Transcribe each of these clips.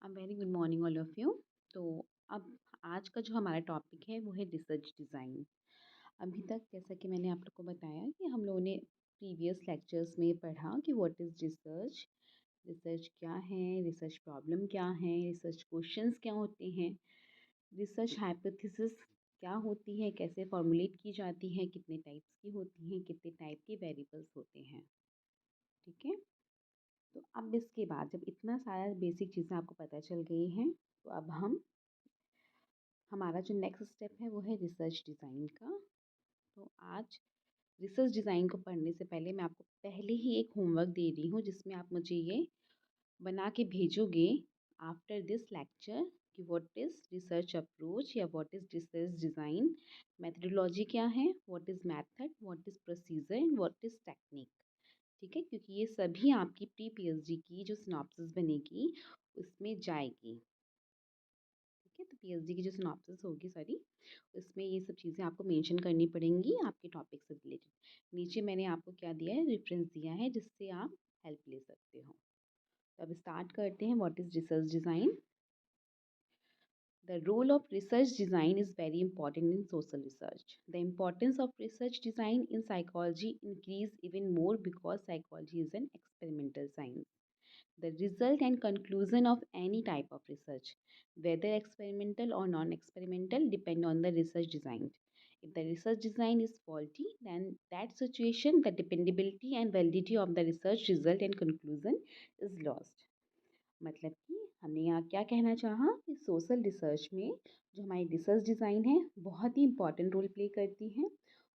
Very good morning all of you. तो अब आज का जो हमारा टॉपिक है वो है रिसर्च डिज़ाइन। अभी तक जैसा कि मैंने आप लोग को बताया कि हम लोगों ने प्रीवियस लेक्चर्स में पढ़ा कि व्हाट इज़ रिसर्च, रिसर्च क्या है, रिसर्च प्रॉब्लम क्या है, रिसर्च क्वेश्चंस क्या होते हैं, रिसर्च हाइपोथेसिस क्या होती है, कैसे फॉर्मुलेट की जाती है, कितने टाइप्स की होती हैं, कितने टाइप के वेरिएबल्स होते हैं। ठीक है। तो अब इसके बाद जब इतना सारा बेसिक चीज़ें आपको पता चल गई हैं, तो अब हमारा जो नेक्स्ट स्टेप है वो है रिसर्च डिज़ाइन का। तो आज रिसर्च डिज़ाइन को पढ़ने से पहले मैं आपको पहले ही एक होमवर्क दे रही हूँ, जिसमें आप मुझे ये बना के भेजोगे आफ्टर दिस लेक्चर कि व्हाट इज़ रिसर्च अप्रोच या what is research design, methodology क्या है, what is method, what is procedure and what is technique. ठीक है, क्योंकि ये सभी आपकी प्री पीएचडी की जो सिनॉप्सिस बनेगी उसमें जाएगी। ठीक है, तो पीएचडी की जो सिनॉप्सिस होगी सॉरी, उसमें ये सब चीज़ें आपको मेंशन करनी पड़ेंगी आपके टॉपिक से रिलेटेड। नीचे मैंने आपको क्या दिया है, रेफरेंस दिया है, जिससे आप हेल्प ले सकते हो। तो अब स्टार्ट करते हैं। What is research design? The role of research design is very important in social research. The importance of research design in psychology increase even more because psychology is an experimental science. The result and conclusion of any type of research, whether experimental or non-experimental, depend on the research design. If the research design is faulty, then that situation, the dependability and validity of the research result and conclusion is lost. मतलब कि हमने यहाँ क्या कहना चाहा कि social research में जो हमारी रिसर्च डिज़ाइन है बहुत ही इम्पॉर्टेंट रोल प्ले करती है।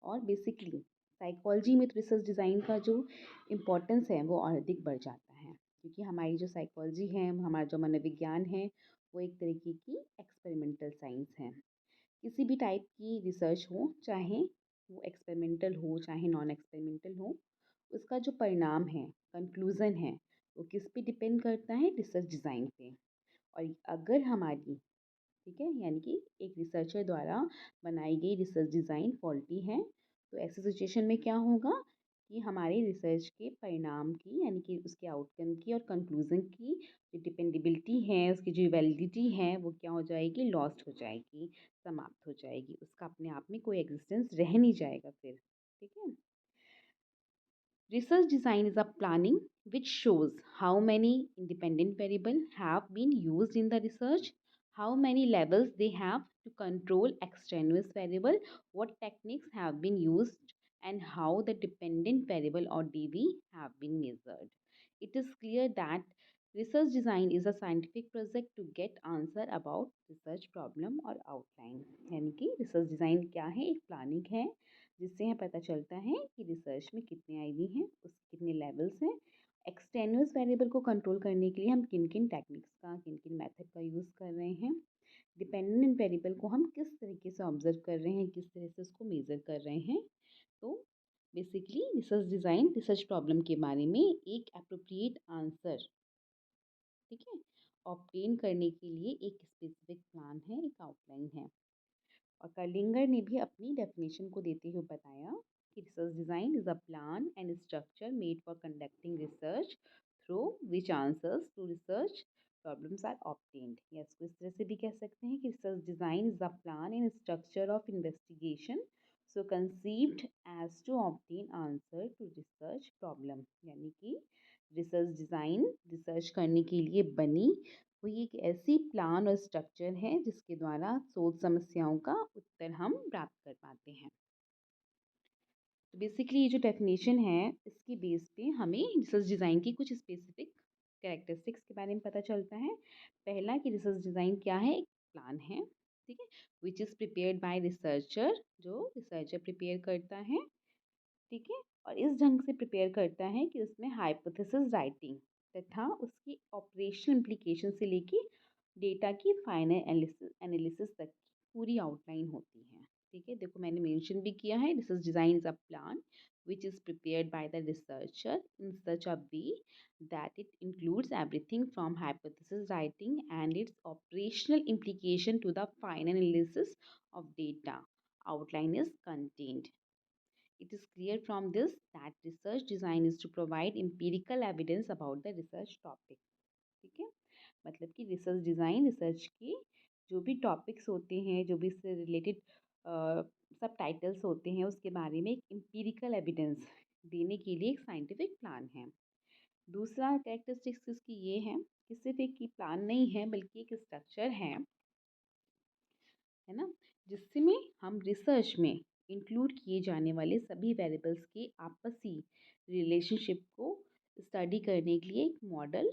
और बेसिकली साइकोलॉजी में तो रिसर्च डिज़ाइन का जो इम्पोर्टेंस है वो और अधिक बढ़ जाता है, क्योंकि हमारी जो साइकोलॉजी है, हमारा जो मनोविज्ञान है, वो एक तरीके की एक्सपेरिमेंटल साइंस है। किसी भी टाइप की रिसर्च हो, चाहे वो एक्सपेरिमेंटल हो चाहे नॉन एक्सपेरिमेंटल हो, उसका जो परिणाम है, कंक्लूज़न है, वो किस पे डिपेंड करता है? रिसर्च डिज़ाइन पे। और अगर हमारी, ठीक है, यानी कि एक रिसर्चर द्वारा बनाई गई रिसर्च डिज़ाइन फॉल्टी है, तो ऐसी सिचुएशन में क्या होगा कि हमारे रिसर्च के परिणाम की, यानी कि उसके आउटकम की और कंक्लूज़न की जो डिपेंडेबिलिटी है, उसकी जो वैलिडिटी है, वो क्या हो जाएगी? लॉस्ट हो जाएगी, समाप्त हो जाएगी। उसका अपने आप में कोई एग्जिस्टेंस रह नहीं जाएगा फिर। ठीक है। Research design is a planning which shows how many independent variables have been used in the research, how many levels they have to control extraneous variable, what techniques have been used, and how the dependent variable or DV have been measured. It is clear that research design is a scientific project to get answer about research problem or outline. यानी कि research design क्या है? एक planning है जिससे हमें पता चलता है कि रिसर्च में कितने आईवी हैं, उसके कितने लेवल्स हैं। एक्सटेन्यूअस वेरिएबल को कंट्रोल करने के लिए हम किन किन टेक्निक्स का, किन किन मेथड का यूज़ कर रहे हैं। डिपेंडेंट वेरिएबल को हम किस तरीके से ऑब्जर्व कर रहे हैं, किस तरह से उसको मेज़र कर रहे हैं। तो basically research design research problem के बारे में एक अप्रोप्रिएट आंसर, ठीक है, ऑब्टेन करने के लिए एक स्पेसिफिक प्लान है, एक आउटलाइन है। और कर्लिंगर ने भी अपनी डेफिनेशन को देते हुए बताया कि research design is a plan and structure made for conducting research through which answers to research problems are obtained. या इसको इस तरह से भी कह सकते हैं कि research design is a plan and structure of investigation so conceived as to obtain answer to research problem. यानी कि रिसर्च डिज़ाइन रिसर्च करने के लिए बनी हुई एक ऐसी प्लान और स्ट्रक्चर है जिसके द्वारा शोध समस्याओं का उत्तर हम प्राप्त कर पाते हैं। तो बेसिकली ये जो डेफिनेशन है, इसके बेस पे हमें रिसर्च डिज़ाइन की कुछ स्पेसिफिक कैरेक्टरिस्टिक्स के बारे में पता चलता है। पहला कि रिसर्च डिज़ाइन क्या है? एक प्लान है, ठीक है, which is prepared by researcher, जो रिसर्चर प्रिपेयर करता है, ठीक है, और इस ढंग से प्रिपेयर करता है कि उसमें हाइपोथेसिस राइटिंग तथा उसकी ऑपरेशनल इम्प्लीकेशन से लेके डेटा की फाइनल एनालिसिस तक की पूरी आउटलाइन होती है। ठीक है, देखो मैंने मेंशन भी किया है, research design is a plan which is prepared by the researcher in such a way that it includes everything from hypothesis writing and its operational implication to the final analysis of data. Outline is contained. It is clear from this that research design is to provide empirical evidence about the research topic. ठीक है। मतलब कि research design research के जो भी topics होते हैं, जो भी इससे रिलेटेड सब टाइटल्स होते हैं, उसके बारे में एक एम्पिरिकल एविडेंस देने के लिए एक साइंटिफिक प्लान है। दूसरा कैरेक्टरिस्टिक्स इसकी ये है कि सिर्फ एक ही प्लान नहीं है बल्कि एक स्ट्रक्चर है ना, जिसमें हम रिसर्च में इंक्लूड किए जाने वाले सभी वेरिएबल्स के आपसी रिलेशनशिप को स्टडी करने के लिए एक मॉडल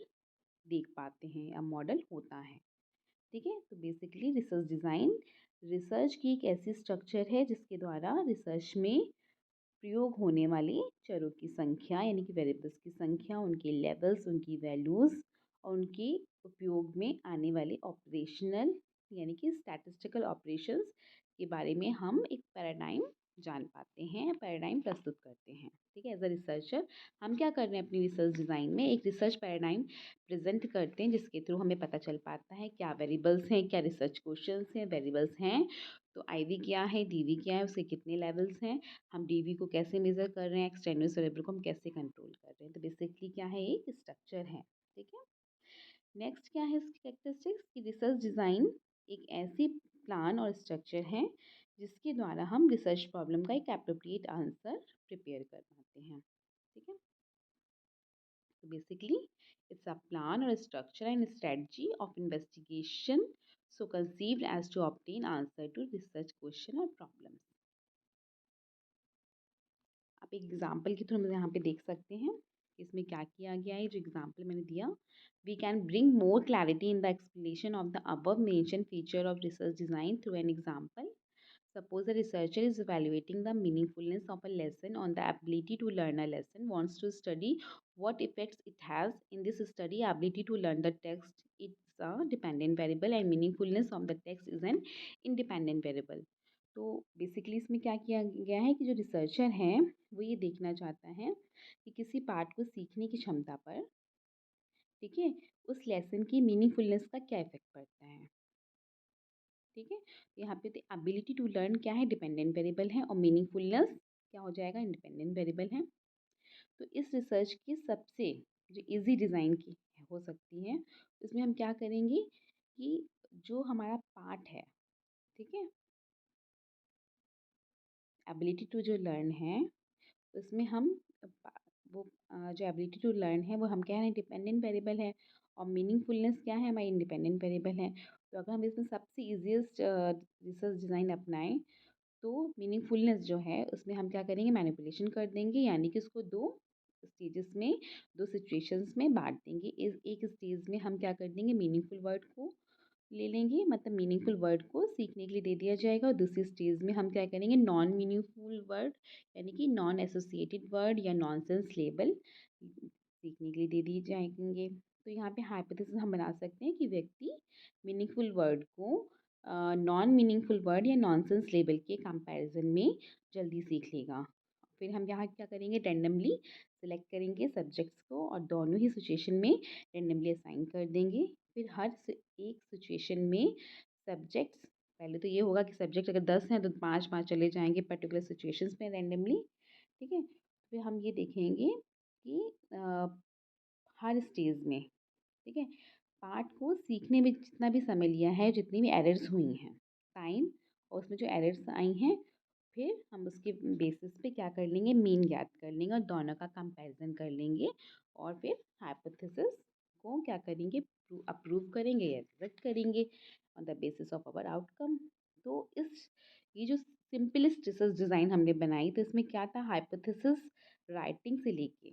देख पाते हैं या मॉडल होता है। ठीक है, तो बेसिकली रिसर्च डिज़ाइन रिसर्च की एक ऐसी स्ट्रक्चर है जिसके द्वारा रिसर्च में प्रयोग होने वाले चरों की संख्या यानी कि वेरिएबल्स की संख्या, उनके लेवल्स, उनकी वैल्यूज़ और उनके उपयोग में आने वाले ऑपरेशनल यानी कि स्टैटिस्टिकल ऑपरेशंस के बारे में हम एक पैराडाइम जान पाते हैं, पैराडाइम प्रस्तुत करते हैं। ठीक है, एज अ रिसर्चर हम क्या कर रहे हैं अपनी रिसर्च डिज़ाइन में एक रिसर्च पैराडाइम प्रेजेंट करते हैं जिसके थ्रू हमें पता चल पाता है क्या वेरिएबल्स हैं, क्या रिसर्च क्वेश्चंस हैं, वेरिएबल्स हैं, तो आईवी क्या है, डीवी क्या है, उसके कितने लेवल्स हैं, हम डीवी को कैसे मेज़र कर रहे हैं, एक्सटेनुअस वेरिएबल को हम कैसे कंट्रोल कर रहे हैं। तो बेसिकली क्या है, एक स्ट्रक्चर है। ठीक है, नेक्स्ट क्या है इसकी कैरेक्टरिस्टिक्स कि रिसर्च डिज़ाइन एक ऐसी प्लान और स्ट्रक्चर है जिसके द्वारा हम रिसर्च प्रॉब्लम का एक एप्रोप्रिएट आंसर प्रिपेयर कर पाते हैं। ठीक है, तो बेसिकली इट्स अ प्लान और structure and strategy of investigation so conceived as to obtain answer to research question or problems। आप एक एग्जाम्पल के थ्रू हम यहाँ पे देख सकते हैं कि इसमें क्या किया गया है। जो एग्जाम्पल मैंने दिया, we can bring more clarity in the explanation of the above mention feature of research design through an example. Suppose a researcher is evaluating the meaningfulness of a lesson on the ability to learn a lesson, wants to study what effects it has. In this study, ability to learn the text is a dependent variable and meaningfulness of the text is an independent variable। तो basically इसमें क्या किया गया है कि जो researcher है वो ये देखना चाहता है कि किसी पार्ट को सीखने की क्षमता पर, ठीक है, उस लेसन की मीनिंगफुलनेस का क्या इफेक्ट पड़ता है। ठीक है, तो यहाँ पे तो एबिलिटी टू लर्न क्या है, डिपेंडेंट वेरिएबल है, और मीनिंगफुलनेस क्या हो जाएगा, इंडिपेंडेंट वेरिएबल है। तो इस रिसर्च की सबसे जो इजी डिज़ाइन की हो सकती है, उसमें हम क्या करेंगे कि जो हमारा पार्ट है, ठीक है, एबिलिटी टू जो लर्न है, उसमें हम वो जो एबिलिटी टू लर्न है वो हम क्या है, डिपेंडेंट वेरिएबल है, और मीनिंगफुलनेस क्या है, हमारी इंडिपेंडेंट वेरिएबल है। तो अगर हम इसमें सबसे ईजिएस्ट रिसर्च डिज़ाइन अपनाएं तो मीनिंगफुलनेस जो है उसमें हम क्या करेंगे, मैनिपुलेशन कर देंगे, यानी कि उसको दो स्टेजेस में, दो सिचुएशंस में बांट देंगे। इस एक स्टेज में हम क्या कर देंगे, मीनिंगफुल वर्ड को ले लेंगे, मतलब मीनिंगफुल वर्ड को सीखने के लिए दे दिया जाएगा, और दूसरी स्टेज में हम क्या करेंगे, नॉन मीनिंगफुल वर्ड यानी कि नॉन एसोसिएटेड वर्ड या नॉनसेंस लेबल सीखने के लिए दे दिए जाएंगे। तो यहाँ पे हाइपोथेसिस हम बना सकते हैं कि व्यक्ति मीनिंगफुल वर्ड को नॉन मीनिंगफुल वर्ड या नॉनसेंस लेबल के कंपैरिजन में जल्दी सीख लेगा। फिर हम यहाँ क्या करेंगे, रैंडमली सेलेक्ट करेंगे सब्जेक्ट्स को और दोनों ही सिचुएशन में रैंडमली असाइन कर देंगे। फिर एक सिचुएशन में सब्जेक्ट्स, पहले तो ये होगा कि सब्जेक्ट अगर 10 हैं तो 5-5 चले जाएंगे पर्टिकुलर सिचुएशंस में रैंडमली। ठीक है, फिर हम ये देखेंगे कि हर स्टेज में, ठीक है, पार्ट को सीखने में जितना भी समय लिया है, जितनी भी एरर्स हुई हैं, टाइम, और उसमें जो एरर्स आई हैं, फिर हम उसके बेसिस पे क्या कर लेंगे, मीन ज्ञात कर लेंगे और दोनों का कंपैरिजन कर लेंगे, और फिर हाइपोथेसिस को क्या करेंगे, अप्रूव करेंगे या रिजेक्ट करेंगे on the basis of our outcome. तो इस ये जो सिंपलेस्ट रिसर्च डिज़ाइन हमने बनाई, तो इसमें क्या था, हाइपोथेसिस राइटिंग से लेके,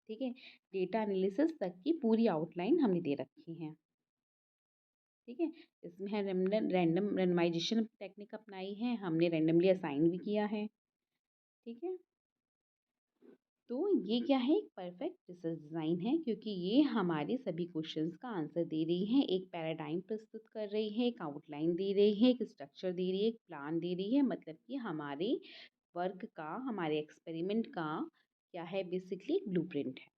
ठीक है, डेटा एनालिसिस तक की पूरी आउटलाइन हमने दे रखी है। ठीक है, इसमें है रैंडम रैंडमाइजेशन टेक्निक अपनाई है, हमने रैंडमली असाइन भी किया है। ठीक है, तो ये क्या है, एक परफेक्ट रिसर्च डिज़ाइन है क्योंकि ये हमारे सभी क्वेश्चंस का आंसर दे रही है, एक पैराडाइम प्रस्तुत कर रही है, एक आउटलाइन दे रही है, एक स्ट्रक्चर दे रही है, एक प्लान दे रही है, मतलब कि हमारे वर्क का, हमारे एक्सपेरिमेंट का क्या है, बेसिकली एक ब्लूप्रिंट है।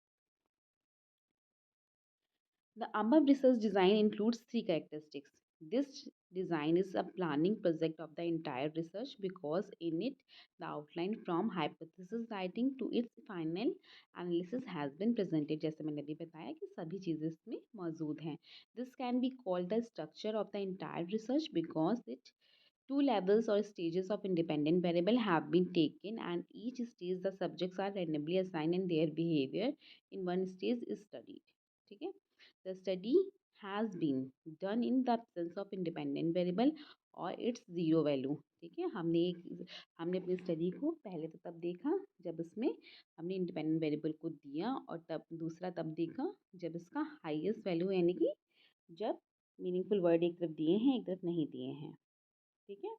The above research design includes three characteristics. This design is a planning project of the entire research because in it the outline from hypothesis writing to its final analysis has been presented. जैसे मैंने अभी बताया कि सभी चीज़ें इसमें मौजूद हैं. This can be called the structure of the entire research because it two levels or stages of independent variable have been taken and each stage the subjects are randomly assigned and their behavior in one stage is studied. ठीक है. The study has been done in the absence of independent variable और its zero value. ठीक है. हमने अपनी study को पहले तो तब देखा जब इसमें हमने इंडिपेंडेंट वेरिएबल को दिया और तब दूसरा तब देखा जब इसका हाईएस्ट वैल्यू यानी कि जब मीनिंगफुल वर्ड एक तरफ दिए हैं एक तरफ नहीं दिए हैं. ठीक है.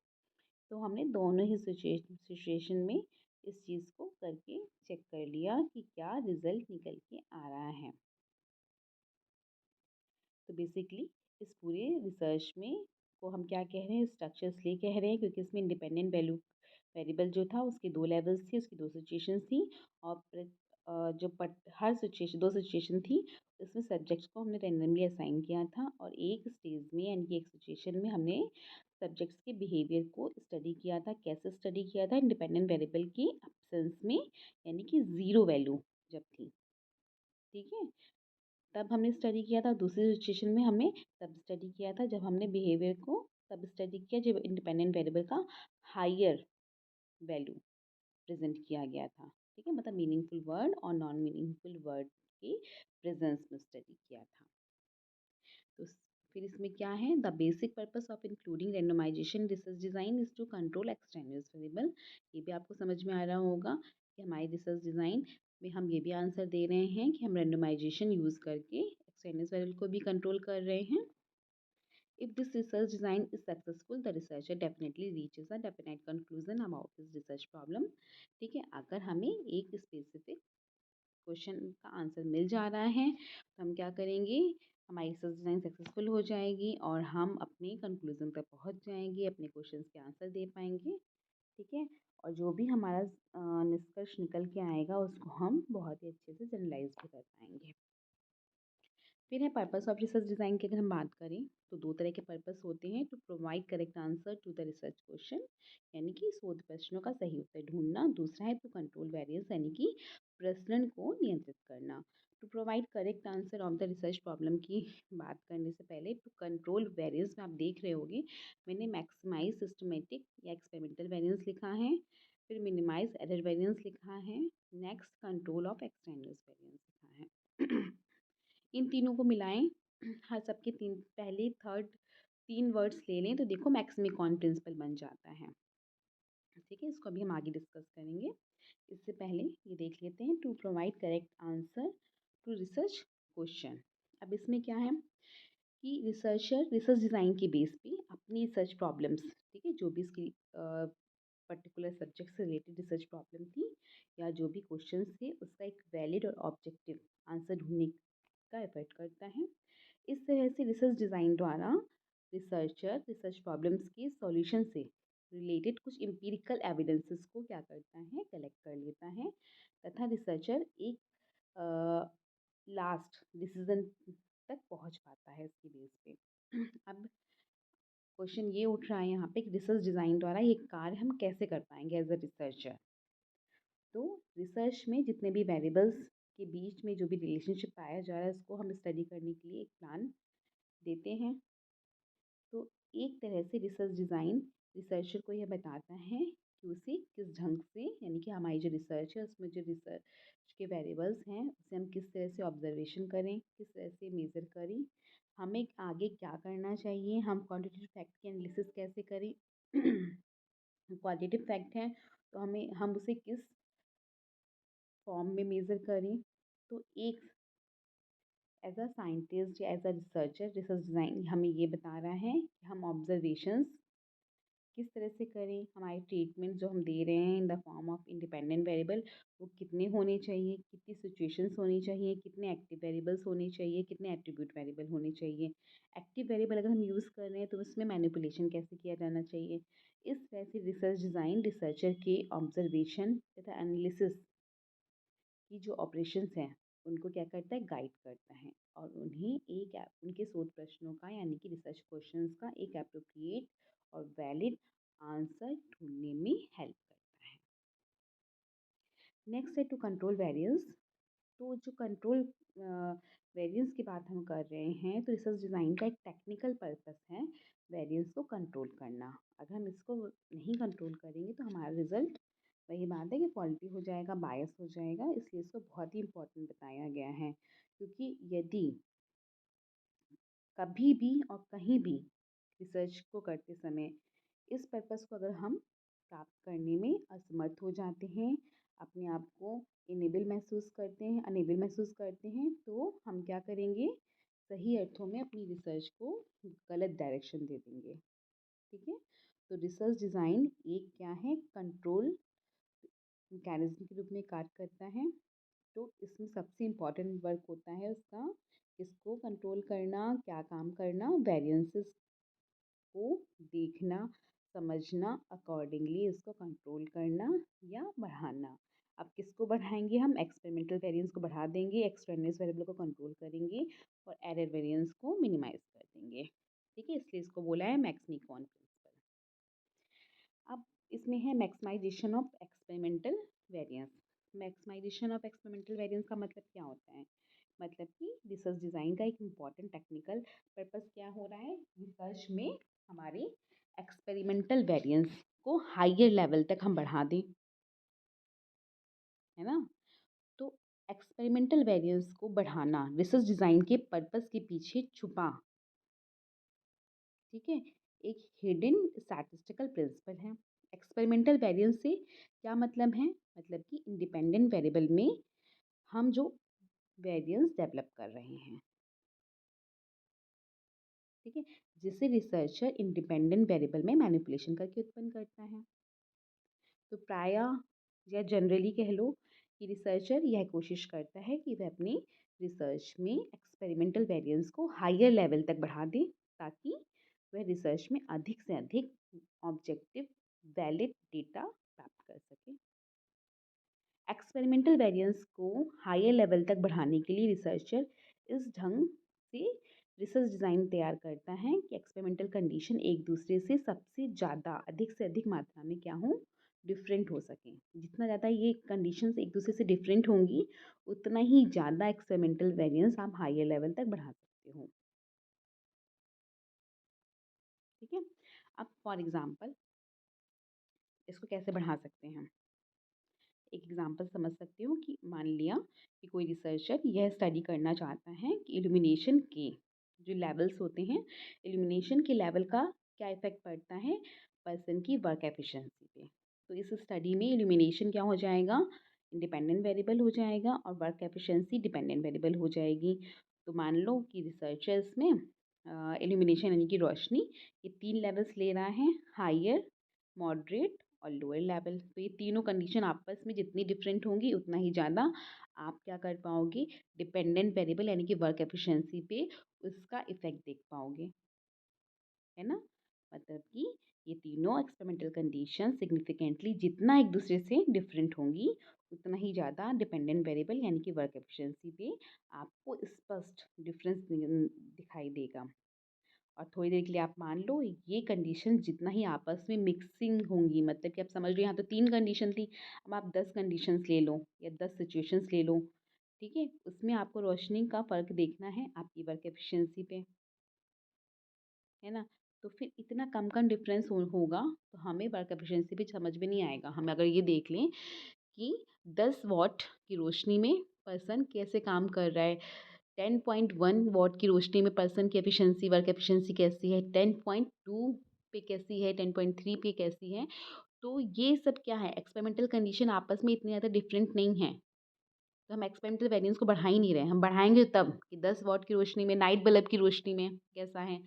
तो हमने दोनों ही सिचुएशन में इस चीज़ को करके चेक कर लिया कि क्या रिजल्ट निकल के आ रहा है. तो बेसिकली इस पूरे रिसर्च में को हम क्या कह रहे हैं, स्ट्रक्चर इसलिए कह रहे हैं क्योंकि इसमें इंडिपेंडेंट वेरिएबल जो था उसके दो लेवल्स थी, उसकी दो सिचुएशंस थी और हर सिचुएशन दो सिचुएशन थी. इसमें सब्जेक्ट्स को हमने रेंडमली असाइन किया था और एक स्टेज में यानी कि एक सिचुएशन में हमने सब्जेक्ट्स के बिहेवियर को स्टडी किया था. कैसे स्टडी किया था? इंडिपेंडेंट वेरिएबल की एब्सेंस में यानी कि ज़ीरो वैल्यू जब थी. ठीक है. तब हमने स्टडी किया था. दूसरी सिचुएशन में हमने तब स्टडी किया था जब हमने बिहेवियर को तब स्टडी किया जब इंडिपेंडेंट वेरिएबल का हायर वैल्यू प्रेजेंट किया गया था. ठीक है. मतलब मीनिंगफुल वर्ड और नॉन मीनिंगफुल वर्ड के प्रेजेंस में स्टडी किया था. तो फिर इसमें क्या है, the basic purpose of including randomization research design is to control extraneous variable. ये भी आपको समझ में आ रहा होगा कि हमारी रिसर्च डिज़ाइन में हम ये भी आंसर दे रहे हैं कि हम रेंडमाइजेशन यूज़ करके एक्सटेनियस वेरिएबल को भी कंट्रोल कर रहे हैं. If this research design is successful, the researcher definitely reaches a definite conclusion about his research problem. ठीक है. अगर हमें एक स्पेसिफिक क्वेश्चन का आंसर मिल जा रहा है तो हम क्या करेंगे, हमारी रिसर्च डिज़ाइन सक्सेसफुल हो जाएगी और हम अपने कंक्लूजन तक पहुंच जाएंगे, अपने क्वेश्चन के आंसर दे पाएंगे. ठीक है. और जो भी हमारा निष्कर्ष निकल के आएगा उसको हम बहुत ही अच्छे से जनरलाइज भी कर पाएंगे. फिर है पर्पस ऑफ रिसर्च डिज़ाइन की अगर हम बात करें तो दो तरह के पर्पस होते हैं. To provide correct answer to the research question यानी कि शोध प्रश्नों का सही उत्तर ढूंढना. दूसरा है टू कंट्रोल वेरिएंस यानी कि प्रसरण को नियंत्रित करना. To provide correct answer of the research problem की बात करने से पहले टू कंट्रोल वेरिएंस में आप देख रहे होंगे मैंने मैक्सिमाइज सिस्टमेटिक या एक्सपेरिमेंटल वेरिएंस लिखा है, फिर मिनिमाइज एरर वेरिएंस लिखा है, नेक्स्ट कंट्रोल ऑफ एक्सटेंडियस वेरिएंस लिखा है. इन तीनों को मिलाएं, हर सबके तीन पहले थर्ड तीन वर्ड्स ले लें तो देखो मैक्सिमिकॉन प्रिंसिपल बन जाता है. ठीक है. इसको अभी हम आगे डिस्कस करेंगे. इससे पहले ये देख लेते हैं to provide correct answer to research question. अब इसमें क्या है कि रिसर्चर रिसर्च डिज़ाइन के बेस पे अपनी रिसर्च प्रॉब्लम्स, ठीक है, जो भी इसकी पर्टिकुलर सब्जेक्ट से रिलेटेड रिसर्च प्रॉब्लम थी या जो भी क्वेश्चंस थे उसका एक वैलिड और ऑब्जेक्टिव आंसर ढूंढने का एफर्ट करता है. इस तरह से रिसर्च डिज़ाइन द्वारा रिसर्चर रिसर्च प्रॉब्लम्स के सॉल्यूशन से रिलेटेड कुछ एम्पिरिकल एविडेंसेस को क्या करता है, कलेक्ट कर लेता है तथा रिसर्चर एक लास्ट डिसीजन तक पहुंच पाता है इसकी बेस पे. अब क्वेश्चन ये उठ रहा है यहाँ पे कि रिसर्च डिज़ाइन द्वारा ये कार्य हम कैसे कर पाएंगे एज अ रिसर्चर. तो रिसर्च में जितने भी वेरिएबल्स के बीच में जो भी रिलेशनशिप पाया जा रहा है उसको हम स्टडी करने के लिए एक प्लान देते हैं. तो एक तरह से रिसर्च डिज़ाइन रिसर्चर को यह बताता है कि उसे किस ढंग से यानी कि हमारी जो रिसर्च है उसमें जो रिसर्च के वेरिएबल्स हैं उसे हम किस तरह से ऑब्जर्वेशन करें, किस तरह से मेज़र करें, हमें आगे क्या करना चाहिए, हम क्वांटिटेटिव फैक्ट की एनालिसिस कैसे करें. क्वालिटेटिव फैक्ट है तो हम उसे किस फॉर्म में मेज़र करें. तो एक एज अ साइंटिस्ट या as a researcher research design हमें ये बता रहा है कि हम ऑब्जर्वेशंस किस तरह से करें, हमारे ट्रीटमेंट जो हम दे रहे हैं in the form of independent variable वो कितने होने चाहिए, कितनी सिचुएशंस होनी चाहिए, कितने एक्टिव वेरिएबल्स होने चाहिए, कितने एट्रीब्यूट वेरिएबल होने चाहिए. एक्टिव वेरिएबल अगर हम यूज़ कर रहे हैं तो उसमें मैनिपुलेशन कैसे किया जाना चाहिए. इस तरह से रिसर्च डिज़ाइन रिसर्चर के ऑब्जर्वेशन तथा एनालिसिस की जो ऑपरेशंस हैं उनको क्या करता है, गाइड करता है और उन्हें उनके शोध प्रश्नों का यानी कि रिसर्च क्वेश्चंस का एक एप्रोप्रिएट और वैलिड आंसर ढूंढने में हेल्प करता है। नेक्स्ट है टू कंट्रोल वेरिएंस। तो जो कंट्रोल वेरिएंस की बात हम कर रहे हैं, तो रिसर्च डिज़ाइन का एक टेक्निकल पर्पस है वेरिएंस को कंट्रोल करना। अगर हम इसको नहीं कंट्रोल करेंगे तो हमारा रिजल्ट वही बात है कि फॉल्टी हो जाएगा, बायस हो जाएगा। इसलिए इसको बहुत ही इम्पोर्टेंट बताया गया है, क्योंकि यदि कभी भी और कहीं भी रिसर्च को करते समय इस पर्पस को अगर हम प्राप्त करने में असमर्थ हो जाते हैं, अपने आप को अनेबल महसूस करते हैं, तो हम क्या करेंगे, सही अर्थों में अपनी रिसर्च को गलत डायरेक्शन दे देंगे। ठीक है, तो रिसर्च डिज़ाइन एक क्या है, कंट्रोल मैकेनिज्म के रूप में कार्य करता है। तो इसमें सबसे इम्पॉर्टेंट वर्क होता है उसका, इसको कंट्रोल करना, क्या काम करना, वेरिएंसेस को देखना, समझना, अकॉर्डिंगली इसको कंट्रोल करना या बढ़ाना। अब किसको बढ़ाएंगे, हम एक्सपेरिमेंटल वेरिएंस को बढ़ा देंगे, एक्सट्रेनियस वेरिएबल को कंट्रोल करेंगे और एरर वेरिएंस को मिनिमाइज कर देंगे। ठीक है, इसलिए इसको बोला है मैक्समिकॉन प्रिंसिपल। अब इसमें है maximization of experimental variance. Maximization of experimental variance का मतलब क्या होता है, मतलब कि रिसर्च डिज़ाइन का एक इम्पॉर्टेंट टेक्निकल पर्पस क्या हो रहा है, रिसर्च में हमारे एक्सपेरिमेंटल वेरिएंस को हायर लेवल तक हम बढ़ा दें, है ना। तो एक्सपेरिमेंटल वेरिएंस को बढ़ाना रिसर्च डिज़ाइन के पर्पस के पीछे छुपा, ठीक है, एक हिडन स्टैटिस्टिकल प्रिंसिपल है। एक्सपेरिमेंटल वेरिएंस से क्या मतलब है, मतलब कि इंडिपेंडेंट वेरिएबल में हम जो वेरिएंस डेवलप कर रहे हैं, ठीक है, जिसे रिसर्चर इंडिपेंडेंट वेरिएबल में मैनिपुलेशन करके उत्पन्न करता है। तो प्रायः या जनरली कह लो कि रिसर्चर यह कोशिश करता है कि वह अपने रिसर्च में एक्सपेरिमेंटल वेरिएंस को हायर लेवल तक बढ़ा दे, ताकि वह रिसर्च में अधिक से अधिक ऑब्जेक्टिव वैलिड डेटा प्राप्त कर सके। एक्सपेरिमेंटल वेरिएंस को हायर लेवल तक बढ़ाने के लिए रिसर्चर इस ढंग से रिसर्च डिज़ाइन तैयार करता है कि एक्सपेरिमेंटल कंडीशन एक दूसरे से सबसे ज़्यादा अधिक से अधिक मात्रा में क्या हो, डिफरेंट हो सकें। जितना ज़्यादा ये कंडीशंस एक दूसरे से डिफरेंट होंगी, उतना ही ज़्यादा एक्सपेरिमेंटल वेरिएंस आप हायर लेवल तक बढ़ा सकते हो। ठीक है, अब फॉर एग्जांपल इसको कैसे बढ़ा सकते हैं, एक एग्जांपल समझ सकते हो कि मान लिया कि कोई रिसर्चर यह स्टडी करना चाहता है कि इल्यूमिनेशन के जो लेवल्स होते हैं, इल्यूमिनेशन के लेवल का क्या इफ़ेक्ट पड़ता है पर्सन की वर्क एफिशिएंसी पे। तो इस स्टडी में इल्यूमिनेशन क्या हो जाएगा, इंडिपेंडेंट वेरिएबल हो जाएगा और वर्क एफिशिएंसी डिपेंडेंट वेरिएबल हो जाएगी। तो मान लो कि रिसर्चर्स में इल्यूमिनेशन यानी कि रोशनी, ये 3 लेवल्स ले रहा है, हायर, मॉडरेट और लोअर लेवल। तो ये तीनों कंडीशन आपस में जितनी डिफरेंट होंगी, उतना ही ज़्यादा आप क्या कर पाओगे, डिपेंडेंट वेरिएबल यानी कि वर्क एफिशिएंसी पे उसका इफ़ेक्ट देख पाओगे, है ना। मतलब कि ये तीनों एक्सपेरिमेंटल कंडीशन सिग्निफिकेंटली जितना एक दूसरे से डिफरेंट होंगी, उतना ही ज़्यादा डिपेंडेंट वेरिएबल यानी कि वर्क एफिशिएंसी पे आपको स्पष्ट डिफरेंस दिखाई देगा। और थोड़ी देर के लिए आप मान लो ये कंडीशन जितना ही आपस में मिक्सिंग होंगी, मतलब कि आप समझ रहे हो, यहाँ तो 3 कंडीशन थी, अब आप 10 कंडीशंस ले लो या 10 सिचुएशंस ले लो, ठीक है, उसमें आपको रोशनी का फ़र्क देखना है आपकी वर्क एफिशिएंसी पे, है ना। तो फिर इतना कम डिफरेंस होगा, तो हमें वर्क एफिशिएंसी भी समझ में नहीं आएगा। हम अगर ये देख लें कि 10 वॉट की रोशनी में पर्सन कैसे काम कर रहा है, 10.1 वॉट की रोशनी में पर्सन की एफिशिएंसी, वर्क एफिशिएंसी कैसी है, 10.2 पे कैसी है, 10.3 पे कैसी है। तो ये सब क्या है, एक्सपेरिमेंटल कंडीशन आपस में इतनी ज़्यादा डिफरेंट नहीं है, तो हम एक्सपेरिमेंटल वेरिएंस को बढ़ा ही नहीं रहे। हम बढ़ाएंगे तब कि 10 वॉट की रोशनी में, नाइट बल्ब की रोशनी में कैसा है,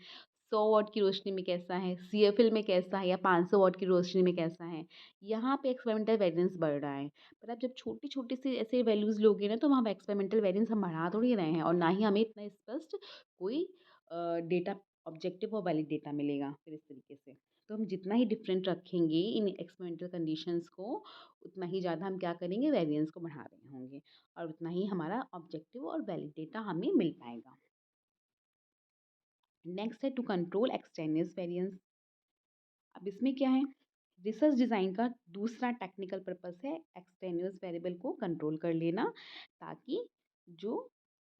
100 वॉट की रोशनी में कैसा है, सीएफएल में कैसा है, या 500 वॉट की रोशनी में कैसा है। यहाँ पे एक्सपेरिमेंटल वेरिएंस बढ़ रहा है। पर आप जब छोटी छोटी से ऐसे वैल्यूज़ लोगे ना, तो वहाँ एक्सपेरिमेंटल वेरिएंस हम बढ़ा थोड़ी रहे हैं, और ना ही हमें इतना स्पष्ट कोई डेटा, ऑब्जेक्टिव और वैलिड डेटा मिलेगा फिर इस तरीके से। तो हम जितना ही डिफरेंट रखेंगे इन एक्सपेरिमेंटल कंडीशंस को, उतना ही ज़्यादा हम क्या करेंगे, वेरिएंस को बढ़ा रहे होंगे और उतना ही हमारा ऑब्जेक्टिव और वैलिड डेटा हमें मिल पाएगा। नेक्स्ट है टू कंट्रोल एक्सटेनियस वेरिएंस। अब इसमें क्या है, रिसर्च डिज़ाइन का दूसरा टेक्निकल पर्पस है एक्सटेनियस वेरिएबल को कंट्रोल कर लेना, ताकि जो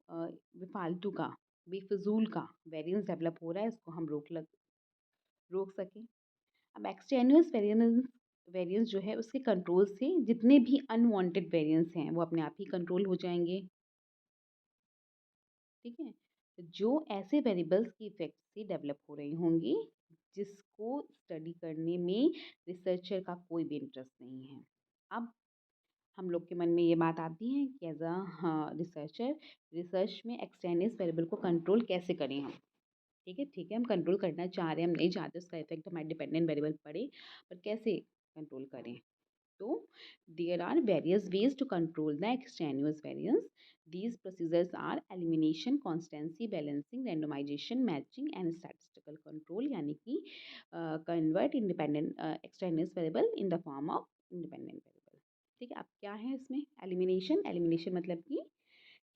बेफालतू का, बेफिजूल का वेरिएंस डेवलप हो रहा है इसको हम रोक सकें। अब एक्सटेनियस वेरिएंस वेरिएंस जो है उसके कंट्रोल से जितने भी अनवांटेड वेरिएंस हैं वो अपने आप ही कंट्रोल हो जाएंगे। ठीक है, तो जो ऐसे वेरिएबल्स की इफेक्ट से डेवलप हो रही होंगी जिसको स्टडी करने में रिसर्चर का कोई भी इंटरेस्ट नहीं है। अब हम लोग के मन में ये बात आती है कि एज अ रिसर्चर, रिसर्च में एक्सटेनियस वेरिएबल को कंट्रोल कैसे करें हम। ठीक है, हम कंट्रोल करना चाह रहे हैं, हम नहीं चाहते उसका इफेक्ट हमारे डिपेंडेंट वेरिएबल पड़े, पर कैसे कंट्रोल करें। तो there are various ways to control the extraneous variance. These procedures are elimination, constancy, balancing, randomization, matching and statistical control, यानी कि convert independent extraneous variable in the form of independent variable। ठीक है, अब क्या है इसमें एलिमिनेशन मतलब कि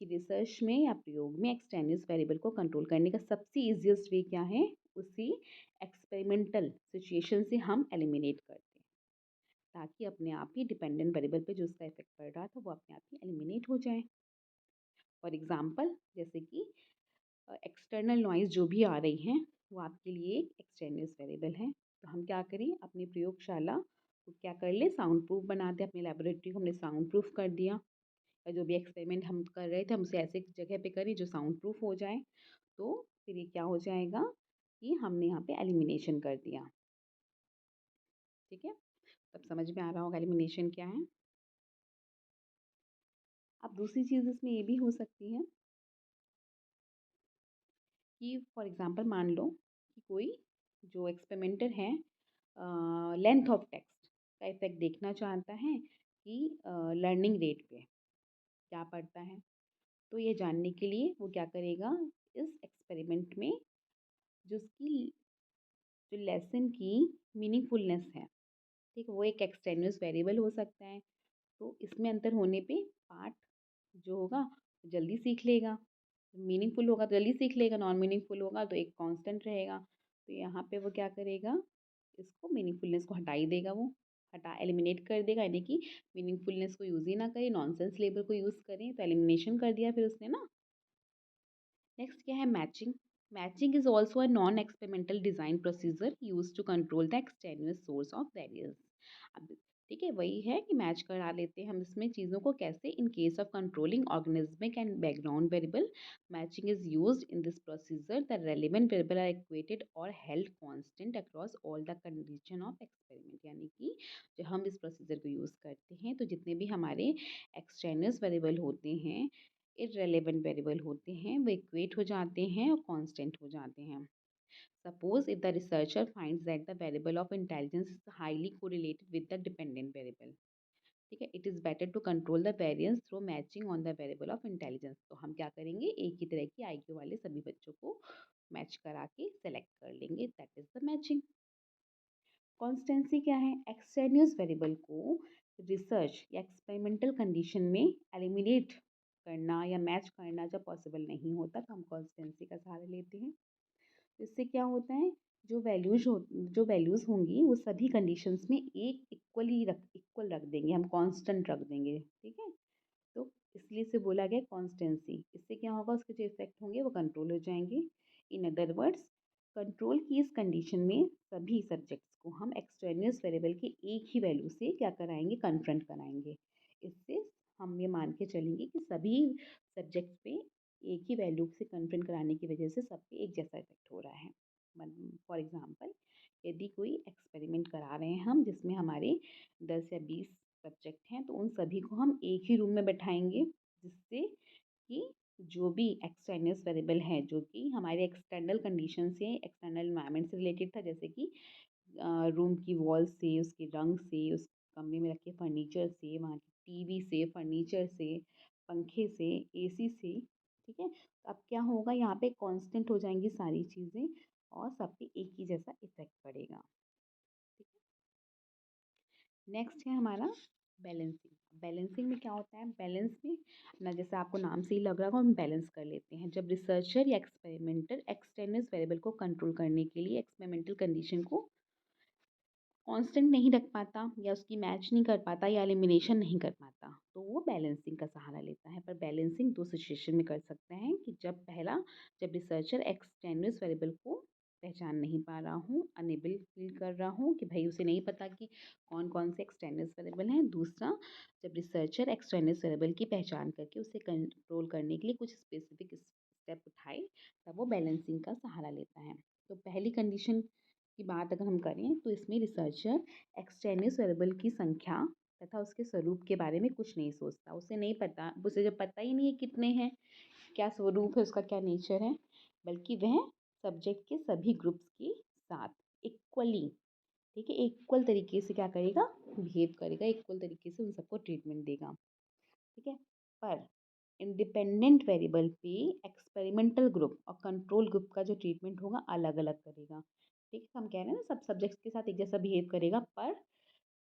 रिसर्च में या प्रयोग में एक्सटेनियस वेरिएबल को कंट्रोल करने का सबसे इजीएस्ट वे क्या है, उसी एक्सपेरिमेंटल सिचुएशन से हम एलिमिनेट करते हैं, ताकि अपने आप ही डिपेंडेंट वेरिएबल पे जो उसका इफेक्ट पड़ रहा था वो अपने आप ही एलिमिनेट हो जाए। फॉर एग्जांपल, जैसे कि एक्सटर्नल नॉइज़ जो भी आ रही हैं वो आपके लिए एक एक्सटेनियस वेरिएबल है। तो हम क्या करें, अपनी प्रयोगशाला को क्या कर ले, साउंड प्रूफ बना दें, अपनी लेबोरेटरी को हमने साउंड प्रूफ कर दिया, और जो भी एक्सपेरिमेंट हम कर रहे थे हम उसे ऐसे जगह पे करें जो साउंड प्रूफ हो जाए। तो फिर ये क्या हो जाएगा कि हमने यहाँ पे एलिमिनेशन कर दिया। ठीक है, तब समझ में आ रहा होगा एलिमिनेशन क्या है। अब दूसरी चीज़ इसमें ये भी हो सकती है कि फॉर एग्जांपल मान लो कि कोई जो एक्सपेरिमेंटर है लेंथ ऑफ टेक्स्ट का इफेक्ट देखना चाहता है कि लर्निंग रेट पे क्या पड़ता है। तो ये जानने के लिए वो क्या करेगा, इस एक्सपेरिमेंट में जो उसकी जो लेसन की मीनिंगफुलनेस है, ठीक है, वो एक एक्सटेनियस वेरिएबल हो सकता है। तो इसमें अंतर होने पे पार्ट जो होगा जल्दी सीख लेगा, मीनिंगफुल होगा तो जल्दी सीख लेगा, नॉन मीनिंगफुल होगा तो एक कांस्टेंट रहेगा। तो यहाँ पे वो क्या करेगा, इसको मीनिंगफुलनेस को हटा ही देगा, वो हटा एलिमिनेट कर देगा, यानी कि मीनिंगफुलनेस को यूज़ ही ना करें, नॉनसेंस लेबल को यूज़ करें, तो एलिमिनेशन कर दिया फिर उसने ना। नेक्स्ट क्या है, matching. Matching is also a non experimental design procedure use to control the extraneous source of variance. अब ठीक है, वही है कि मैच करा लेते हैं हम इसमें चीज़ों को कैसे, in case of controlling organismic and background variable, matching is used in this procedure, the relevant variable are equated और held constant across all the condition of experiment. यानी कि जब हम इस प्रोसीजर को यूज़ करते हैं तो जितने भी हमारे एक्सटेन्यूअस वेरिएबल होते हैं, इररेलेवेंट वेरिएबल होते हैं, वो इक्वेट हो जाते हैं और कांस्टेंट हो जाते हैं। Suppose if the researcher finds that the variable of intelligence is highly correlated with the dependent variable, ठीक है, it is better to control the variance through matching on the variable of intelligence। तो हम क्या करेंगे, एक ही तरह की IQ वाले सभी बच्चों को मैच करा के सेलेक्ट कर लेंगे, that is the matching. Constituency क्या है, एक्सटेनियस वेरिएबल को रिसर्च या एक्सपेरिमेंटल कंडीशन में एलिमिनेट करना या मैच करना जब पॉसिबल नहीं होता तो हम कॉन्स्टेंसी का सहारा लेते हैं। इससे क्या होता है, जो वैल्यूज़ होंगी वो सभी कंडीशंस में एक इक्वल रख देंगे, हम कांस्टेंट रख देंगे। ठीक है, तो इसलिए इसे बोला गया कॉन्स्टेंसी। इससे क्या होगा, उसके जो इफेक्ट होंगे वो कंट्रोल हो जाएंगे। इन अदर वर्ड्स, कंट्रोल की इस कंडीशन में सभी सब्जेक्ट्स को हम एक्सट्रेनियस वेरिएबल के एक ही वैल्यू से क्या कराएंगे, कन्फ्रंट कराएंगे। इससे हम ये मान के चलेंगे कि सभी सब्जेक्ट्स पे एक ही वैल्यू से कन्फ्रंट कराने की वजह से सब पे एक जैसा इफेक्ट हो रहा है। फॉर एग्जांपल, यदि कोई एक्सपेरिमेंट करा रहे हैं हम जिसमें हमारे 10 या 20 सब्जेक्ट हैं, तो उन सभी को हम एक ही रूम में बैठाएंगे, जिससे कि जो भी एक्सटेनियस वेरिएबल है जो कि हमारे एक्सटर्नल कंडीशन से, एक्सटर्नल इन्वायरमेंट से रिलेटेड था, जैसे कि रूम की वॉल से, उसके रंग से, उस कमरे में रखे फर्नीचर से, वहाँ की टीवी से, फर्नीचर से, पंखे से, एसी से। ठीक है, तो अब क्या होगा, यहाँ पे कांस्टेंट हो जाएंगी सारी चीज़ें और सब पे एक ही जैसा इफेक्ट पड़ेगा। नेक्स्ट है हमारा बैलेंसिंग। बैलेंसिंग में क्या होता है, बैलेंस में ना, जैसे आपको नाम से ही लग रहा होगा, हम बैलेंस कर लेते हैं। जब रिसर्चर या एक्सपेरिमेंटर एक्सटेर्नस वेरिएबल को कंट्रोल करने के लिए एक्सपेरिमेंटल कंडीशन को कांस्टेंट नहीं रख पाता, या उसकी मैच नहीं कर पाता, या एलिमिनेशन नहीं कर पाता, तो वो बैलेंसिंग का सहारा लेता है। पर बैलेंसिंग दो सिचुएशन में कर सकते हैं कि जब रिसर्चर एक्सटेर्नस वेरिएबल को पहचान नहीं पा रहा हूँ, अनेबल फील कर रहा हूँ कि भाई उसे नहीं पता कि कौन कौन से एक्सटेर्नस वेरिएबल हैं। दूसरा, जब रिसर्चर एक्सटेर्नस वेरिएबल की पहचान करके उसे कंट्रोल करने के लिए कुछ स्पेसिफिक स्टेप उठाए, तब वो बैलेंसिंग का सहारा लेता है। तो पहली कंडीशन की बात अगर हम करें, तो इसमें रिसर्चर एक्सटेर्नस वेरिएबल की संख्या तथा उसके स्वरूप के बारे में कुछ नहीं सोचता। उसे नहीं पता, उसे जब पता ही नहीं है कितने हैं, क्या स्वरूप है उसका, क्या नेचर है, बल्कि वह सब्जेक्ट के सभी ग्रुप्स के साथ इक्वली, ठीक है, इक्वल तरीके से क्या करेगा, बिहेव करेगा, इक्वल तरीके से उन सबको ट्रीटमेंट देगा। ठीक है। पर इंडिपेंडेंट वेरिएबल पे एक्सपेरिमेंटल ग्रुप और कंट्रोल ग्रुप का जो ट्रीटमेंट होगा अलग अलग करेगा। ठीक है, हम कह रहे हैं ना सब सब्जेक्ट्स के साथ एक जैसा बिहेव करेगा, पर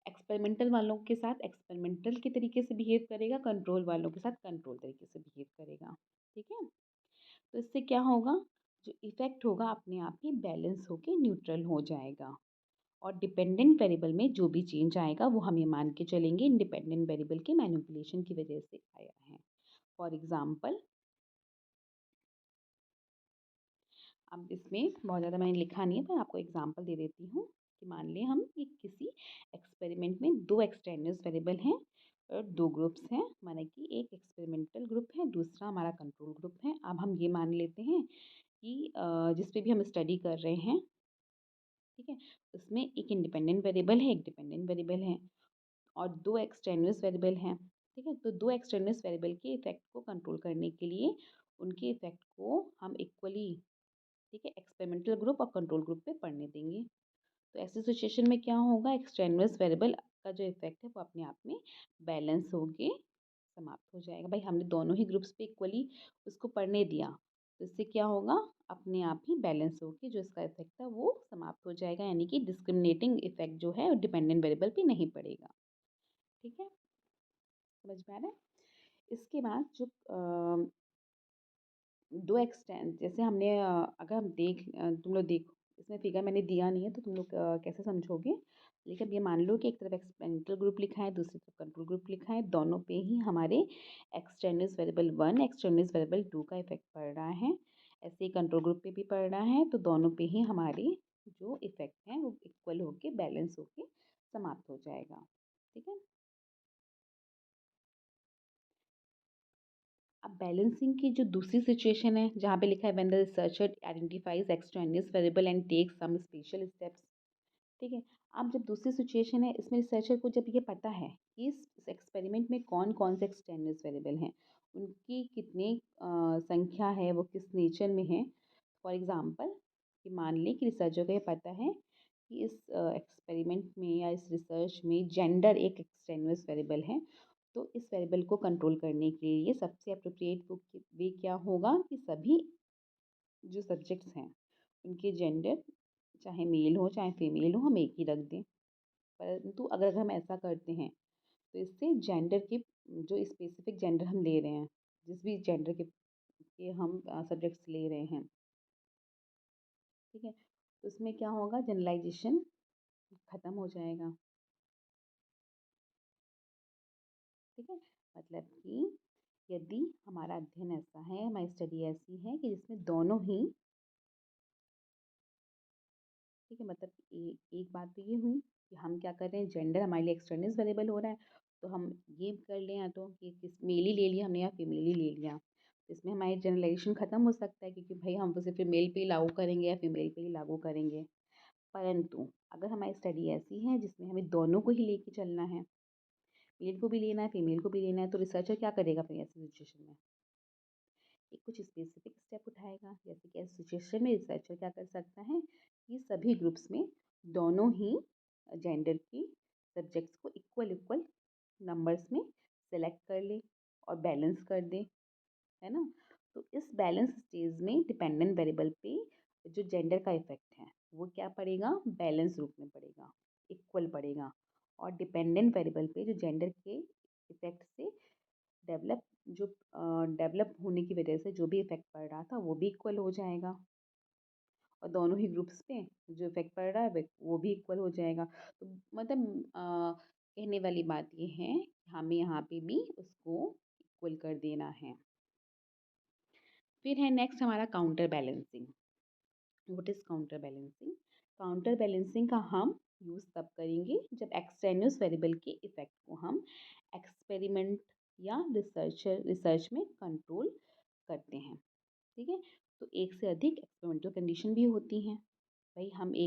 एक्सपेरिमेंटल वालों के साथ एक्सपेरिमेंटल के तरीके से बिहेव करेगा, कंट्रोल वालों के साथ कंट्रोल तरीके से बिहेव करेगा। ठीक है। तो इससे क्या होगा, जो इफेक्ट होगा अपने आप ही बैलेंस होके न्यूट्रल हो जाएगा। और डिपेंडेंट वेरिएबल में जो भी चेंज आएगा वो हम ये मान के चलेंगे इंडिपेंडेंट वेरिएबल के मैनिपुलेशन की वजह से आया है। फॉर एग्जाम्पल, अब इसमें बहुत ज़्यादा मैंने लिखा नहीं है, पर आपको एग्जांपल दे देती हूँ कि मान लें हम कि किसी एक्सपेरिमेंट में दो एक्सटेर्नस वेरिएबल हैं और दो ग्रुप्स हैं, माने कि एक एक्सपेरिमेंटल ग्रुप है, दूसरा हमारा कंट्रोल ग्रुप है। अब हम ये मान लेते हैं कि जिस पे भी हम स्टडी कर रहे हैं, ठीक है, उसमें एक इंडिपेंडेंट वेरिएबल है, एक डिपेंडेंट वेरिएबल है, और दो एक्सटेर्नस वेरिएबल हैं। ठीक है, तो दो एक्सटेर्नस वेरिएबल के इफेक्ट को कंट्रोल करने के लिए उनके इफेक्ट को हम इक्वली, ठीक है, एक्सपेरिमेंटल ग्रुप और कंट्रोल ग्रुप पे पढ़ने देंगे। तो ऐसी सिचुएशन में क्या होगा, एक्सटेर्नस वेरिएबल का जो इफेक्ट है वो अपने आप में बैलेंस होके समाप्त हो जाएगा। भाई हमने दोनों ही ग्रुप्स पे इक्वली उसको पढ़ने दिया, तो इससे क्या होगा, अपने आप ही बैलेंस होके जो इसका इफेक्ट था वो समाप्त हो जाएगा, यानी कि डिस्क्रिमिनेटिंग इफेक्ट जो है डिपेंडेंट वेरिएबल पे नहीं पड़ेगा। ठीक है, समझ में आ रहा है। इसके बाद जो दो एक्सटेंड, जैसे हमने अगर हम तुम लोग देखो, इसमें फिगर मैंने दिया नहीं है तो तुम लोग कैसे समझोगे, लेकिन अब ये मान लो कि एक तरफ एक्सपेरिमेंटल ग्रुप लिखा है, दूसरी तरफ कंट्रोल ग्रुप लिखा है, दोनों पे ही हमारे एक्सटेर्नस वेरिएबल 1 एक्सटेर्नस वेरिएबल 2 का इफेक्ट पड़ रहा है। ऐसे ही कंट्रोल ग्रुप पे भी पड़ रहा है, तो दोनों पे ही हमारे जो इफेक्ट हैं वो इक्वल होके बैलेंस होके समाप्त हो जाएगा। ठीक है। अब बैलेंसिंग की जो दूसरी सिचुएशन है, जहाँ पे लिखा है when the researcher identifies extraneous variable and takes some special steps. ठीक है। अब जब दूसरी सिचुएशन है, इसमें रिसर्चर को जब ये पता है कि इस एक्सपेरिमेंट में कौन कौन से एक्सट्रेनियस वेरिएबल हैं, उनकी कितनी संख्या है, वो किस नेचर में है। फॉर एग्जांपल, कि मान लें कि रिसर्चर को ये पता है कि इस एक्सपेरिमेंट में या इस रिसर्च में जेंडर एक एक्सट्रेनियस वेरिएबल है, तो इस वेरिएबल को कंट्रोल करने के लिए सबसे अप्रोप्रिएट वे क्या होगा कि सभी जो सब्जेक्ट्स हैं उनके जेंडर, चाहे मेल हो चाहे फीमेल हो, हम एक ही रख दें। परंतु अगर हम ऐसा करते हैं तो इससे जेंडर के, जो स्पेसिफिक जेंडर हम ले रहे हैं, जिस भी जेंडर के हम सब्जेक्ट्स ले रहे हैं, ठीक है, तो उसमें क्या होगा, जनरलाइजेशन ख़त्म हो जाएगा। ठीक है, मतलब कि यदि हमारा अध्ययन ऐसा है, हमारी स्टडी ऐसी है कि जिसमें दोनों ही, ठीक है, मतलब एक बात तो ये हुई कि हम क्या कर रहे हैं, जेंडर हमारे लिए एक्सटर्नल वेरिएबल हो रहा है, तो हम ये कर लें या तो कि किस मेल ही ले लिया हमने या फीमेल ही ले लिया, तो इसमें हमारी जनरलाइजेशन ख़त्म हो सकता है, क्योंकि भाई हम तो सिर्फ मेल पे ही लागू करेंगे या फीमेल पे ही लागू करेंगे। परंतु अगर हमारी स्टडी ऐसी है जिसमें हमें दोनों को ही लेके चलना है, मेल को भी लेना है फीमेल को भी लेना है, तो रिसर्चर क्या करेगा फिर ऐसी सिचुएशन में, एक कुछ स्पेसिफिक स्टेप उठाएगा। जैसे कि ऐसी सिचुएशन में रिसर्चर क्या कर सकता है कि सभी ग्रुप्स में दोनों ही जेंडर की सब्जेक्ट्स को इक्वल इक्वल नंबर्स में सेलेक्ट कर ले और बैलेंस कर दे, है ना। तो इस बैलेंस स्टेज में डिपेंडेंट वेरिएबल पे जो जेंडर का इफेक्ट है वो क्या पड़ेगा, बैलेंस रूप में पड़ेगा, इक्वल पड़ेगा। और डिपेंडेंट वेरिएबल पे जो जेंडर के इफेक्ट से डेवलप जो डेवलप होने की वजह से जो भी इफेक्ट पड़ रहा था वो भी इक्वल हो जाएगा, और दोनों ही ग्रुप्स पे जो इफेक्ट पड़ रहा है वो भी इक्वल हो जाएगा। तो मतलब कहने वाली बात ये है हमें यहाँ पे भी उसको इक्वल कर देना है। फिर है नेक्स्ट हमारा counter balancing. What is counter balancing? Counter balancing का हम यूज़ तब करेंगे जब एक्सटेन्यूस वेरिएबल के इफेक्ट को हम एक्सपेरिमेंट या रिसर्च में कंट्रोल करते हैं। ठीक है, तो एक से अधिक एक्सपेरिमेंटल कंडीशन भी होती हैं। भाई हमने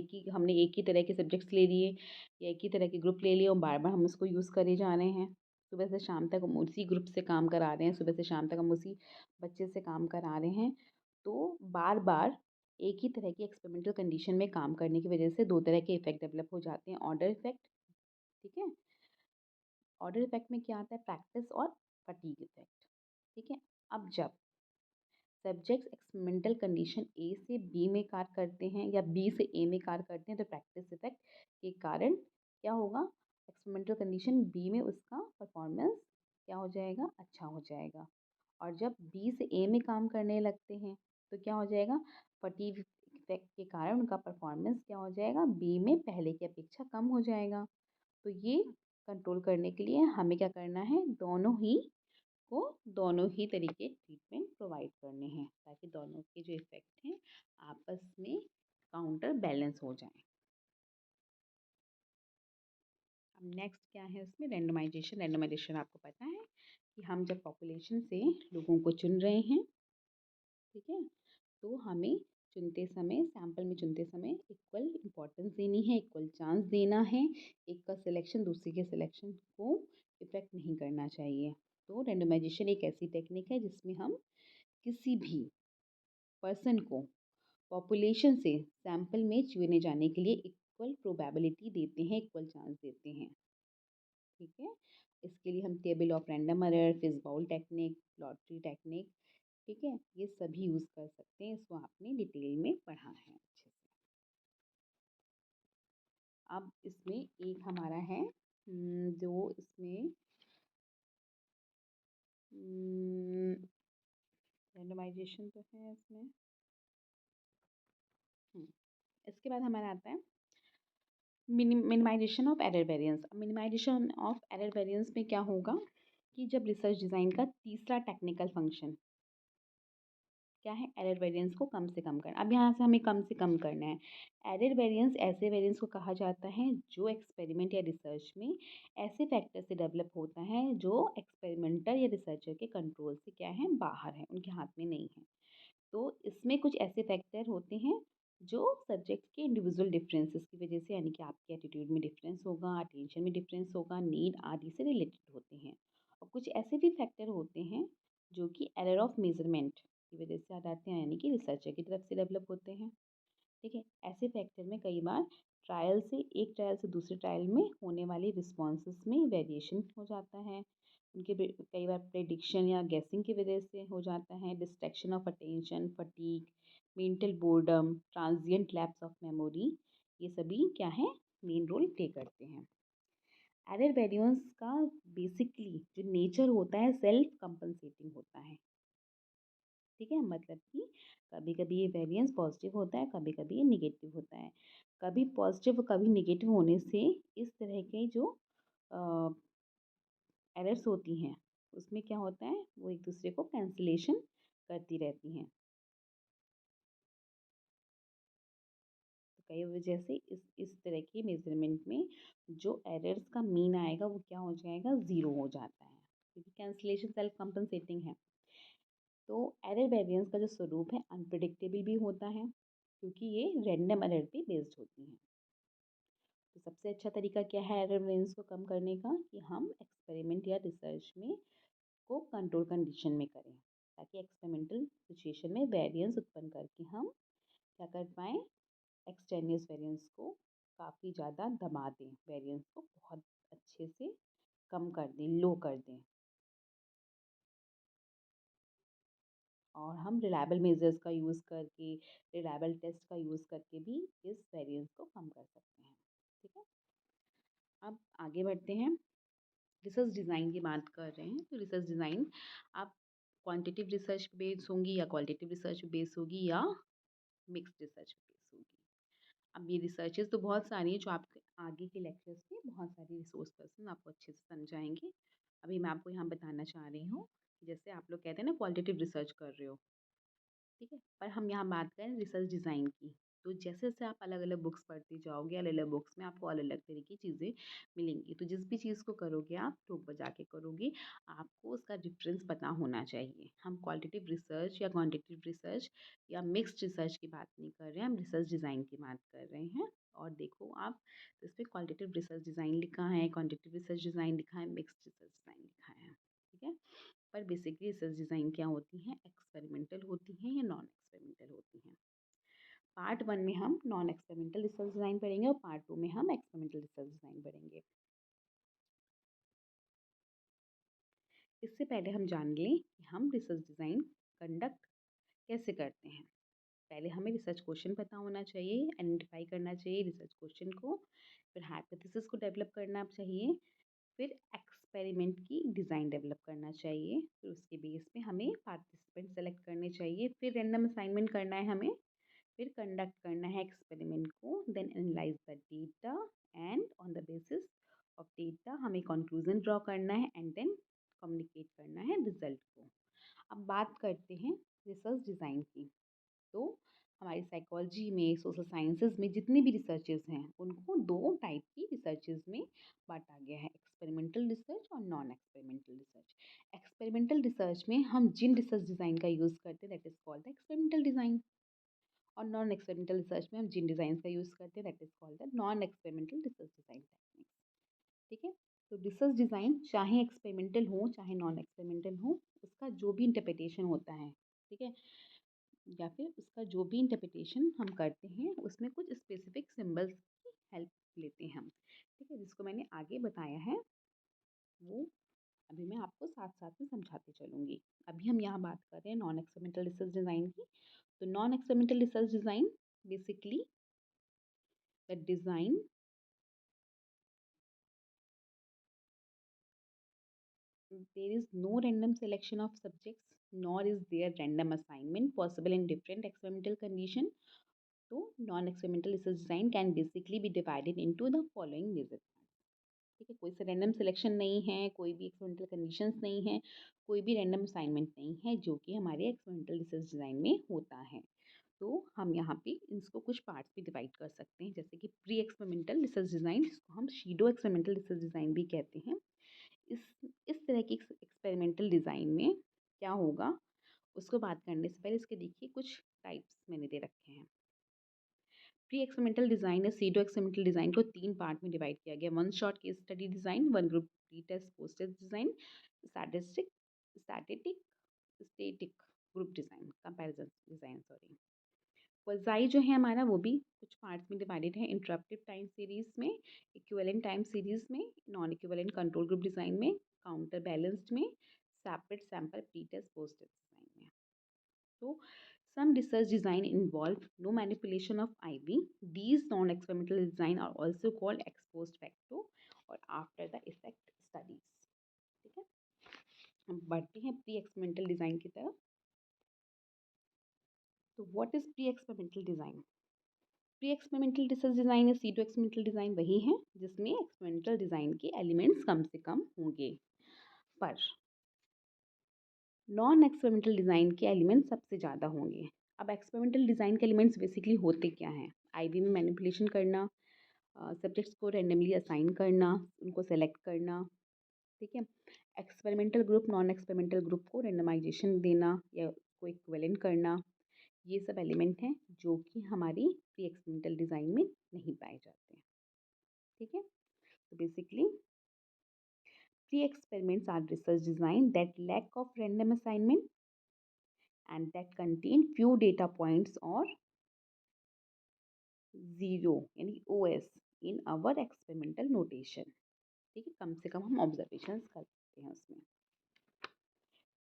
एक ही तरह के सब्जेक्ट्स ले लिए या एक ही तरह के ग्रुप ले लिए और बार बार हम उसको यूज़ करे जा रहे हैं। सुबह से शाम तक हम उसी ग्रुप से काम करा रहे हैं, सुबह से शाम तक हम उसी बच्चे से काम करा रहे हैं। तो बार बार एक ही तरह की एक्सपेरिमेंटल कंडीशन में काम करने की वजह से दो तरह के इफेक्ट डेवलप हो जाते हैं। ऑर्डर इफेक्ट, ठीक है, ऑर्डर इफेक्ट में क्या आता है? प्रैक्टिस और फटीग इफेक्ट। ठीक है, अब जब सब्जेक्ट्स एक्सपेरिमेंटल कंडीशन ए से बी में कार्य करते हैं या बी से ए में कार्य करते हैं तो प्रैक्टिस इफेक्ट के कारण क्या होगा? एक्सपेरिमेंटल कंडीशन बी में उसका परफॉर्मेंस क्या हो जाएगा? अच्छा हो जाएगा। और जब बी से ए में काम करने लगते हैं तो क्या हो जाएगा? फटीग इफेक्ट के कारण उनका परफॉर्मेंस क्या हो जाएगा? बी में पहले की अपेक्षा कम हो जाएगा। तो ये कंट्रोल करने के लिए हमें क्या करना है? दोनों ही तरीके ट्रीटमेंट प्रोवाइड करने हैं ताकि दोनों के जो इफ़ेक्ट हैं आपस में काउंटर बैलेंस हो जाएं। अब नेक्स्ट क्या है उसमें? रैंडमाइजेशन। रैंडमाइजेशन आपको पता है कि हम जब पॉपुलेशन से लोगों को चुन रहे हैं, ठीक है, तो हमें सैंपल में चुनते समय इक्वल इम्पोर्टेंस देनी है, इक्वल चांस देना है। एक का सिलेक्शन दूसरे के सिलेक्शन को इफ़ेक्ट नहीं करना चाहिए। तो रैंडमाइजेशन एक ऐसी टेक्निक है जिसमें हम किसी भी पर्सन को पॉपुलेशन से सैंपल में चुने जाने के लिए इक्वल प्रोबेबिलिटी देते हैं, इक्वल चांस देते हैं। ठीक है, इसके लिए हम table of random error, fishbowl technique, lottery technique, ठीक है, ये सभी यूज़ कर सकते हैं। इसको आपने डिटेल में पढ़ा है अच्छे से। अब इसमें एक हमारा है जो इसमें रैंडमाइजेशन तो है इसमें। इसके बाद हमारा आता है minimization of error variance. Minimization of error variance में क्या होगा कि जब रिसर्च डिज़ाइन का तीसरा टेक्निकल फंक्शन क्या है? एरर वेरिएंस को कम से कम करना। अब यहाँ से हमें कम से कम करना है। एरर वेरिएंस ऐसे वेरिएंस को कहा जाता है जो एक्सपेरिमेंट या रिसर्च में ऐसे फैक्टर से डेवलप होता है जो एक्सपेरिमेंटर या रिसर्चर के कंट्रोल से क्या है? बाहर है, उनके हाथ में नहीं है। तो इसमें कुछ ऐसे फैक्टर होते हैं जो सब्जेक्ट के इंडिविजुअल डिफरेंसेस की वजह से, यानी कि आपके एटीट्यूड में डिफरेंस होगा, अटेंशन में डिफरेंस होगा, नीड आदि से रिलेटेड होते हैं। और कुछ ऐसे भी फैक्टर होते हैं जो कि एरर ऑफ मेजरमेंट की वजह से आ जाते हैं, यानी कि रिसर्चर की तरफ से डेवलप होते हैं। ठीक है, ऐसे फैक्टर में कई बार एक ट्रायल से दूसरे ट्रायल में होने वाली रिस्पॉन्सेस में वेरिएशन हो जाता है। कई बार प्रेडिक्शन या गेसिंग की वजह से हो जाता है। Distraction of attention, fatigue, mental boredom, transient lapse of memory, ये सभी क्या है? मेन रोल प्ले करते हैं। एरर वेरिएंस का बेसिकली जो नेचर होता है सेल्फ कंपनसेटिंग होता है। ठीक है, मतलब कि कभी कभी ये वेरिएंस पॉजिटिव होता है, कभी कभी ये निगेटिव होता है। कभी पॉजिटिव कभी निगेटिव होने से इस तरह के जो एरर्स होती हैं उसमें क्या होता है? वो एक दूसरे को कैंसिलेशन करती रहती हैं। तो कई वजह से इस तरह की मेजरमेंट में जो एरर्स का मीन आएगा वो क्या हो जाएगा? ज़ीरो हो जाता है, क्योंकि कैंसिलेशन सेल्फ कंपनसेटिंग है। तो एरर वेरिएंस का जो स्वरूप है अनप्रिडिक्टेबल भी होता है क्योंकि ये रैंडम एरर पे बेस्ड होती हैं। तो सबसे अच्छा तरीका क्या है एरर वेरिएंस को कम करने का? कि हम एक्सपेरिमेंट या रिसर्च में को कंट्रोल कंडीशन में करें ताकि एक्सपेरिमेंटल सिचुएशन में वेरिएंस उत्पन्न करके हम क्या कर पाएँ? एक्सटेनियस वेरिएंस को काफ़ी ज़्यादा दबा दें, वेरिएंस को बहुत अच्छे से कम कर दें, लो कर दें। और हम रिलायबल मेजर्स का यूज़ करके, रिलायबल टेस्ट का यूज़ करके भी इस वेरिएंस को कम कर सकते हैं। ठीक है? अब आगे बढ़ते हैं। रिसर्च डिज़ाइन की बात कर रहे हैं, तो रिसर्च डिज़ाइन आप क्वांटिटेटिव रिसर्च पे बेस होंगी या क्वालिटेटिव रिसर्च पे बेस होगी या मिक्स्ड रिसर्च पे बेस होगी। अब ये रिसर्चेज़ तो बहुत सारी हैं जो आपके आगे के लेक्चर्स में बहुत सारी रिसोर्स पर्सन आपको अच्छे से समझाएँगे। अभी मैं आपको यहाँ बताना चाह रही हूँ, जैसे आप लोग कहते हैं ना क्वालिटेटिव रिसर्च कर रहे हो, ठीक है? पर हम यहाँ बात करें रिसर्च डिज़ाइन की। तो जैसे-जैसे आप अलग-अलग बुक्स पढ़ते जाओगे, अलग-अलग बुक्स में आपको अलग-अलग तरह की चीज़ें मिलेंगी। तो जिस भी चीज़ को करोगे आप ठोक बजा के करोगे, आपको उसका डिफ़रेंस पता होना चाहिए। हम क्वालिटेटिव रिसर्च या क्वांटिटेटिव रिसर्च या मिक्स्ड रिसर्च की बात नहीं कर रहे हैं, हम रिसर्च डिज़ाइन की बात कर रहे हैं। और देखो आप इसमें क्वालिटेटिव रिसर्च डिज़ाइन लिखा है, क्वांटिटेटिव रिसर्च डिज़ाइन लिखा है, मिक्स्ड रिसर्च डिज़ाइन लिखा है, ठीक है? पर बेसिकली रिसर्च डिज़ाइन क्या होती हैं? एक्सपेरिमेंटल होती हैं या नॉन एक्सपेरिमेंटल होती हैं। पार्ट 1 में हम नॉन एक्सपेरिमेंटल रिसर्च डिज़ाइन पढ़ेंगे और पार्ट 2 में हम एक्सपेरिमेंटल रिसर्च डिज़ाइन पढ़ेंगे। इससे पहले हम जान लें कि हम रिसर्च डिज़ाइन कंडक्ट कैसे करते हैं। पहले हमें रिसर्च क्वेश्चन पता होना चाहिए, आइडेंटिफाई करना चाहिए रिसर्च क्वेश्चन को, फिर हाइपोथेसिस को डेवलप करना चाहिए, फिर एक्सपेरिमेंट की डिज़ाइन डेवलप करना चाहिए, फिर उसके बेस पे हमें पार्टिसिपेंट सेलेक्ट करने चाहिए, फिर रैंडम असाइनमेंट करना है हमें, फिर कंडक्ट करना है एक्सपेरिमेंट को, then analyse the data and on the basis of data हमें कंक्लूजन ड्रॉ करना है एंड देन कम्युनिकेट करना है रिजल्ट को। अब बात करते हैं रिसर्च डिज़ाइन की। तो हमारी साइकोलॉजी में, सोशल साइंसेज में जितनी भी रिसर्चेज़ हैं, उनको 2 टाइप की रिसर्चेज़ में बाँटा गया है, एक्सपेरिमेंटल रिसर्च और non experimental research. Experimental research में हम जिन रिसर्च डिज़ाइन का यूज़ करते हैं that is called the experimental design, और नॉन एक्सपेरिमेंटल रिसर्च में हम जिन डिज़ाइंस का यूज़ करते हैं that is called the non experimental research design techniques, ठीक है? तो रिसर्च डिज़ाइन चाहे एक्सपेरिमेंटल हो, चाहे नॉन एक्सपेरिमेंटल हो, उसका जो भी इंटरप्रिटेशन होता है, ठीक है? या फिर उसका जो भी इंटरप्रिटेशन हम करते हैं उसमें कुछ स्पेसिफिक सिंबल्स की हेल्प लेते हैं हम, ठीक है? जिसको मैंने आगे बताया है वो अभी मैं आपको साथ-साथ में समझाते चलूँगी। अभी हम यहाँ बात कर रहे हैं नॉन एक्सपेरिमेंटल रिसर्च डिज़ाइन की। तो non experimental research design basically the design there is no random selection of subjects nor is there random assignment possible in different experimental condition. So non-experimental research design can basically be divided into the following major parts. ठीक है, कोई सा random selection नहीं है, कोई भी experimental conditions नहीं है, कोई भी रैंडम असाइनमेंट नहीं है जो कि हमारे एक्सपेरिमेंटल रिसर्च डिज़ाइन में होता है। तो हम यहाँ पे इसको कुछ पार्ट्स में डिवाइड कर सकते हैं, जैसे कि प्री एक्सपेरिमेंटल रिसर्च डिज़ाइन, जिसको हम शीडो एक्सपेरिमेंटल रिसर्च डिज़ाइन भी कहते हैं। इस इस तरह की एक्सपेरिमेंटल डिज़ाइन में क्या होगा, उसको बात करने से पहले इसके देखिए कुछ टाइप्स मैंने दे रखे हैं। प्री एक्सपेरिमेंटल डिज़ाइन या सीडो एक्सपेरिमेंटल डिज़ाइन को 3 पार्ट में डिवाइड किया गया। One shot case study design, one group pre test post test design, statistic statistic static group design, comparison design sorry. Quasi जो है हमारा वो भी कुछ पार्ट्स में डिवाइडेड है, इंटरप्टिव टाइम सीरीज़ में, इक्विवेलेंट टाइम सीरीज़ में, non equivalent control group design में, काउंटर बैलेंस्ड में, separate sample pre test post test design में। So, some research design involve no manipulation of IV. These non-experimental design are also called ex post facto और after the effect studies. ठीक है, हम बढ़ते हैं pre experimental design की तरफ। तो what is pre experimental design? Pre experimental research design या सीटो एक्सपेरिमेंटल डिज़ाइन वही है जिसमें एक्सपेरिमेंटल डिज़ाइन के एलिमेंट्स कम से कम होंगे, पर नॉन एक्सपेरिमेंटल डिज़ाइन के एलिमेंट्स सबसे ज़्यादा होंगे। अब एक्सपेरिमेंटल डिज़ाइन के एलिमेंट्स बेसिकली होते क्या हैं? आईवी में मैनिपुलेशन करना, सब्जेक्ट्स को रैंडमली असाइन करना, उनको सेलेक्ट करना, ठीक है? Experimental group, non experimental group को रैंडमाइजेशन देना या को इक्विवेलेंट करना, ये सब एलिमेंट हैं जो कि हमारी प्री एक्सपेरिमेंटल डिज़ाइन में नहीं पाए जाते हैं, ठीक है? तो basically pre experiments are research design that lack of random assignment and that contain few data points or zero यानी OS in our experimental notation, ठीक है? कम से कम हम ऑब्जर्वेशंस कर सकते हैं उसमें।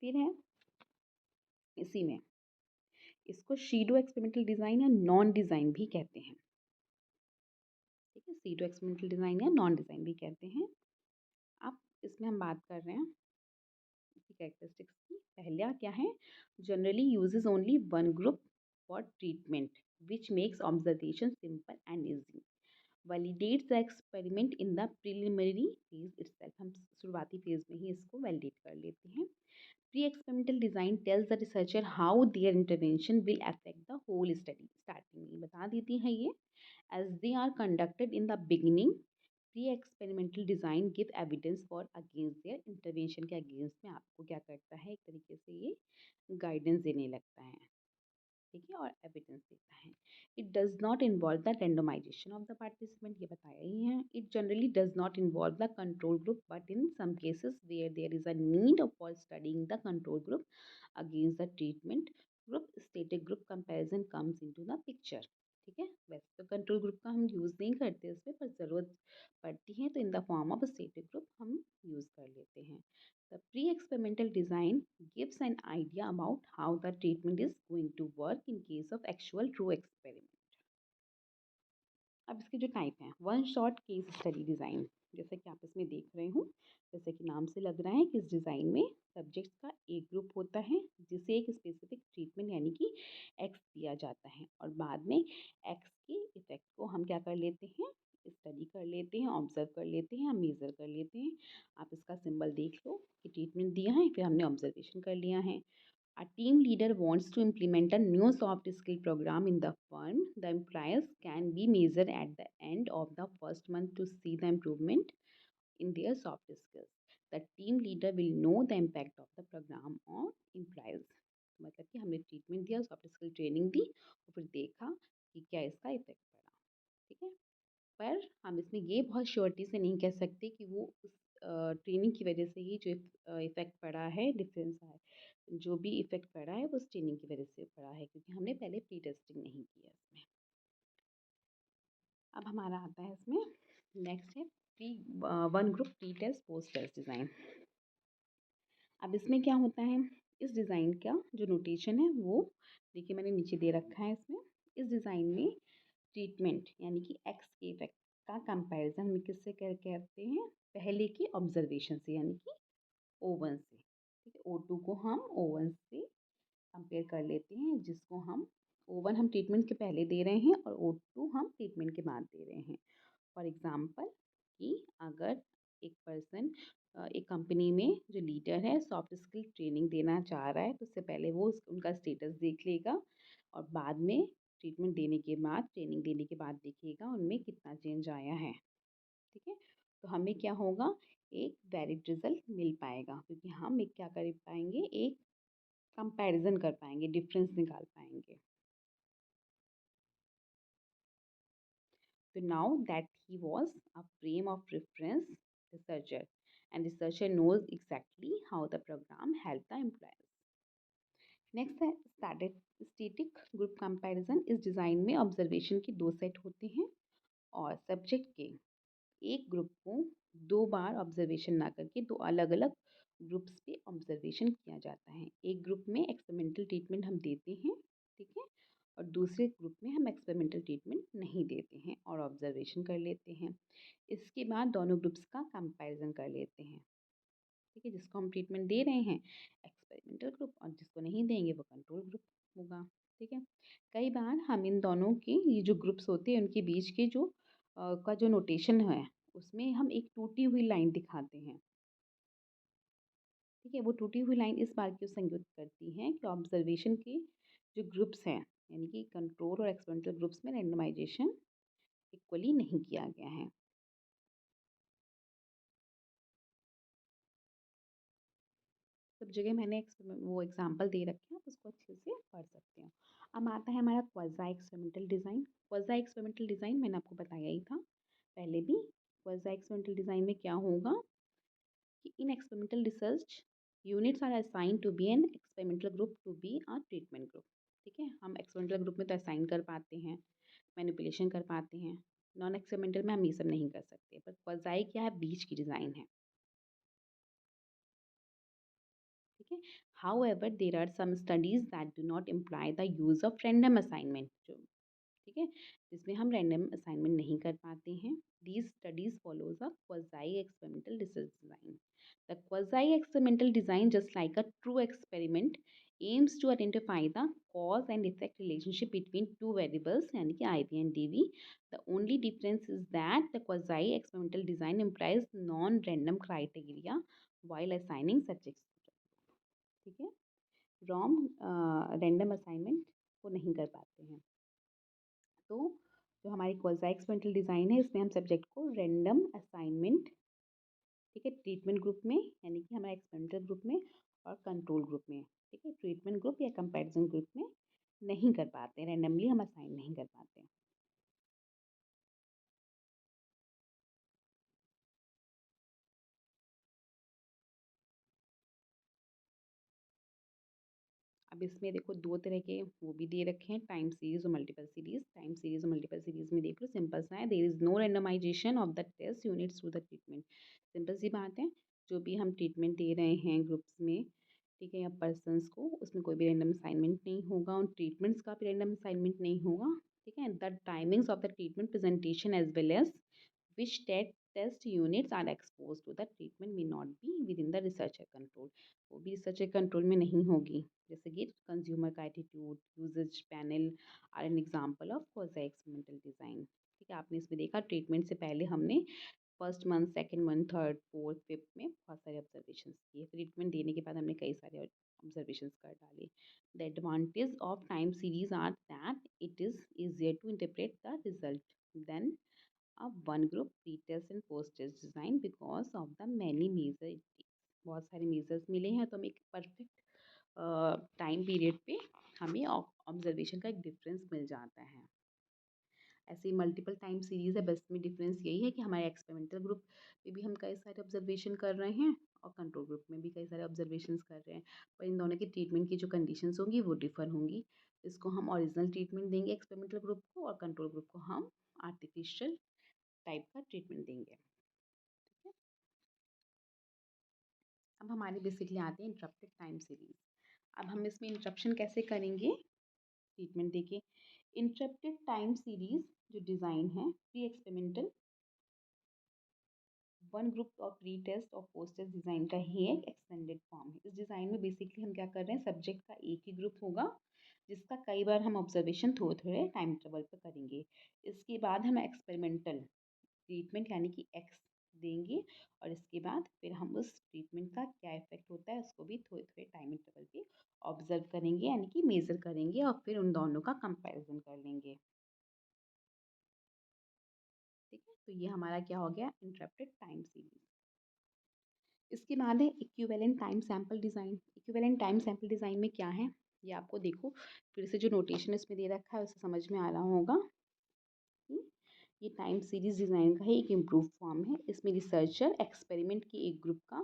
फिर है इसी में इसको शीडो एक्सपेरिमेंटल डिज़ाइन या नॉन डिज़ाइन भी कहते हैं, ठीक है? सीटो एक्सपेरिमेंटल डिज़ाइन या नॉन डिज़ाइन भी कहते हैं। अब इसमें हम बात कर रहे हैं इसकी कैरेक्टरिस्टिक्स की। पहला क्या है, generally uses only one group for treatment which makes observation simple and easy, validates the experiment in the preliminary phase itself. हम शुरुआती फेज में ही इसको वैलिडेट कर लेते हैं। Pre experimental design tells the researcher how their intervention will affect the whole study. Starting में बता देती है ये, as they are conducted in the beginning, pre-experimental design give evidence for against their intervention के against में आपको क्या करता है, एक तरीके से ये गाइडेंस देने लगता है, ठीक है, और एविडेंस देता है। It does not involve the randomization of the participant, ये बताया ही है। It generally does not involve the control group, but in some cases where there is a need for studying the control group against the treatment group, static group comparison comes into the picture. ठीक है, वैसे तो control group का हम use नहीं करते इसमें, पर ज़रूरत पड़ती है तो in the form of static group हम यूज़ कर लेते हैं। The pre-experimental design gives an idea about how the treatment is going to work in case of actual true experiment. अब इसके जो टाइप हैं, one shot case study design, जैसे कि आप इसमें देख रहे हो, जैसे कि नाम से लग रहा है कि इस डिज़ाइन में सब्जेक्ट्स का एक ग्रुप होता है जिसे एक स्पेसिफिक ट्रीटमेंट यानी कि एक्स दिया जाता है, और बाद में एक्स के इफेक्ट को हम क्या कर लेते हैं, स्टडी कर लेते हैं, ऑब्जर्व कर लेते हैं, हम मेज़र कर लेते हैं। आप इसका सिंबल देख लो कि ट्रीटमेंट दिया है, फिर हमने ऑब्जर्वेशन कर लिया है। A team leader wants to implement a new soft skill program in the firm. The employees can be measured at the end of the first month to see the improvement in their soft skills. The team leader will know the impact of the program on employees. मतलब कि हमने treatment दिया, soft skill training दी और फिर देखा कि क्या इसका इफेक्ट पड़ा। ठीक है, पर हम इसमें ये बहुत श्योरिटी से नहीं कह सकते कि वो उस ट्रेनिंग की वजह से ही जो इफ़ेक्ट पड़ा है, डिफरेंस आया, जो भी इफ़ेक्ट पड़ा है वो उस ट्रेनिंग की वजह से पड़ा है, क्योंकि हमने पहले प्री टेस्टिंग नहीं किया इसमें। अब हमारा आता है इसमें नेक्स्ट है pre one group pre test post test design. अब इसमें क्या होता है, इस डिज़ाइन का जो नोटेशन है वो देखिए मैंने नीचे दे रखा है इसमें। इस डिज़ाइन में ट्रीटमेंट यानी कि एक्स के इफेक्ट का कंपैरिजन हम किससे करते हैं, पहले की ऑब्जर्वेशन से यानी कि O1 से। ठीक है, O2 को हम O1 से कंपेयर कर लेते हैं, जिसको हम O1 हम ट्रीटमेंट के पहले दे रहे हैं और O2 हम ट्रीटमेंट के बाद दे रहे हैं। फॉर एग्जांपल कि अगर एक पर्सन एक कंपनी में जो लीडर है सॉफ्ट स्किल ट्रेनिंग देना चाह रहा है, तो उससे पहले वो उनका स्टेटस देख लेगा और बाद में ट्रीटमेंट देने के बाद, ट्रेनिंग देने के बाद देखिएगा उनमें कितना चेंज आया है। ठीक है, तो हमें क्या होगा, एक वैलिड रिजल्ट मिल पाएगा, क्योंकि हम एक क्या कर पाएंगे, एक कंपैरिजन कर पाएंगे, डिफरेंस निकाल पाएंगे। So now that he was a frame of reference researcher, and researcher knows exactly how the program helped the employees. Next है स्टैटिक ग्रुप कंपैरिजन। इस डिज़ाइन में ऑब्जर्वेशन के दो सेट होते हैं और सब्जेक्ट के एक ग्रुप को दो बार ऑब्जर्वेशन ना करके दो अलग अलग ग्रुप्स पे ऑब्जर्वेशन किया जाता है। एक ग्रुप में एक्सपेरिमेंटल ट्रीटमेंट हम देते हैं, ठीक है, और दूसरे ग्रुप में हम एक्सपेरिमेंटल ट्रीटमेंट नहीं देते हैं और ऑब्जर्वेशन कर लेते हैं। इसके बाद दोनों ग्रुप्स का कंपैरिजन कर लेते हैं, ठीक है, जिसको हम ट्रीटमेंट दे रहे हैं एक्सपेरिमेंटल ग्रुप और जिसको नहीं देंगे वो कंट्रोल ग्रुप होगा। ठीक है, कई बार हम इन दोनों के ये जो ग्रुप्स होते हैं उनके बीच के जो का जो नोटेशन है उसमें हम एक टूटी हुई लाइन दिखाते हैं। ठीक है, वो टूटी हुई लाइन इस बात को संकेत करती है कि ऑब्जर्वेशन के जो ग्रुप्स हैं यानी कि कंट्रोल और एक्सपेरिमेंटल ग्रुप्स में रेंडमाइजेशन इक्वली नहीं किया गया है। सब जगह मैंने वो एग्जाम्पल दे रखे हैं, आप उसको अच्छे से पढ़ सकते हो। अब आता है हमारा क्वाज़ा एक्सपेरिमेंटल डिज़ाइन। क्वाज़ा एक्सपेरिमेंटल डिज़ाइन मैंने आपको बताया ही था पहले भी। क्वाज़ा एक्सपेरिमेंटल डिज़ाइन में क्या होगा कि in experimental research units are assign to be an experimental group to be a treatment group. ठीक है, हम एक्सपेरिमेंटल ग्रुप में तो असाइन कर पाते हैं, मैनिपुलेशन कर पाते हैं, नॉन एक्सपेरिमेंटल में हम ये सब नहीं कर सकते। पर क्वाज़ाई क्या है, बीच की डिज़ाइन है। ठीक है, however there are some studies that do not imply the use of random assignment. जो ठीक ठीक है, जिसमें हम रैंडम असाइनमेंट नहीं कर पाते हैं। These studies follows a quasi experimental research design. The quasi experimental design, just like a true experiment, aims to identify the cause and effect relationship between two variables यानी कि IV and DV. The only difference is that the quasi experimental design implies non-random criteria while assigning such experiments. ठीक है, ROM random assignment को नहीं कर पाते हैं। तो जो हमारी क्वाज़ाई एक्सपेरिमेंटल डिज़ाइन है, इसमें हम सब्जेक्ट को रैंडम असाइनमेंट, ठीक है, ट्रीटमेंट ग्रुप में यानी कि हमारा एक्सपेरिमेंटल ग्रुप में और कंट्रोल ग्रुप में, ठीक है, ट्रीटमेंट ग्रुप या कंपैरिजन ग्रुप में नहीं कर पाते, रैंडमली हम असाइन नहीं कर पाते। अब इसमें देखो दो तरह के वो भी दे रखे हैं, टाइम सीरीज और मल्टीपल सीरीज। टाइम सीरीज और मल्टीपल सीरीज में देख लो, सिंपल सा है, there is no randomization of the test units through the treatment. Simple सी बात है, जो भी हम ट्रीटमेंट दे रहे हैं ग्रुप्स में, ठीक है, या पर्सनस को, उसमें कोई भी रैंडम असाइनमेंट नहीं होगा, उन ट्रीटमेंट्स का भी रैंडम असाइनमेंट नहीं होगा, ठीक है। The timings of the treatment presentation as well as which test units are exposed to the treatment may not be within the researcher control. वो भी रिसर्चर कंट्रोल में नहीं होगी, जैसे कि कंज्यूमर का attitude, usage panel are an example of quasi experimental design. ठीक है, आपने इसमें देखा ट्रीटमेंट से पहले हमने first month, second month, third, fourth, fifth में बहुत सारे ऑब्जर्वेशन किए, ट्रीटमेंट देने के बाद हमने कई सारे ऑब्जर्वेशन कर डाले। The advantage of time series are that it is easier to interpret the result than one group pre-test and post-test design because of the many measure it takes. बहुत सारे मेजर्स मिले हैं तो हम एक परफेक्ट टाइम पीरियड पे हमें observation का एक डिफरेंस मिल जाता है। ऐसे ही मल्टीपल टाइम सीरीज है, बस में डिफरेंस यही है कि हमारे एक्सपेरिमेंटल ग्रुप में भी हम कई सारे ऑब्जर्वेशन कर रहे हैं और कंट्रोल ग्रुप में भी कई सारे ऑब्जर्वेशंस कर रहे हैं, पर इन दोनों की ट्रीटमेंट की जो कंडीशंस होंगी वो डिफर होंगी। इसको हम ओरिजिनल ट्रीटमेंट देंगे एक्सपेरिमेंटल ग्रुप को, और कंट्रोल ग्रुप को हम आर्टिफिशियल टाइप का ट्रीटमेंट देंगे। ठीक है, अब हमारे बेसिकली आते हैं इंटरप्टेड टाइम सीरीज। अब हम इसमें इंटरप्शन कैसे करेंगे, ट्रीटमेंट देखिए। इंटरप्टेड टाइम सीरीज जो डिज़ाइन है, प्री एक्सपेरिमेंटल वन ग्रुप और प्री टेस्ट और पोस्ट टेस्ट डिज़ाइन का ही एक एक्सटेंडेड फॉर्म है। इस डिज़ाइन में बेसिकली हम क्या कर रहे हैं, सब्जेक्ट का एक ही ग्रुप होगा जिसका कई बार हम ऑब्जर्वेशन थोड़े थोड़े टाइम इंटरवल पर करेंगे। इसके बाद हम एक्सपेरिमेंटल ट्रीटमेंट यानी कि एक्स देंगे, और इसके बाद फिर हम उस ट्रीटमेंट का क्या इफेक्ट होता है उसको भी थोड़े थोड़े टाइम इंटरवल पे ऑब्जर्व करेंगे यानी कि मेज़र करेंगे, और फिर उन दोनों का कंपैरिजन कर लेंगे। ठीक है, तो ये हमारा क्या हो गया, इंटरप्टेड टाइम सीरीज। इसके बाद है equivalent time sample design. Equivalent time sample design में क्या है, ये आपको देखो फिर से जो नोटेशन इसमें दे रखा है उसे समझ में आ रहा होगा कि ये टाइम सीरीज डिज़ाइन का ही एक इम्प्रूव फॉर्म है। इसमें रिसर्चर एक्सपेरिमेंट की एक ग्रुप का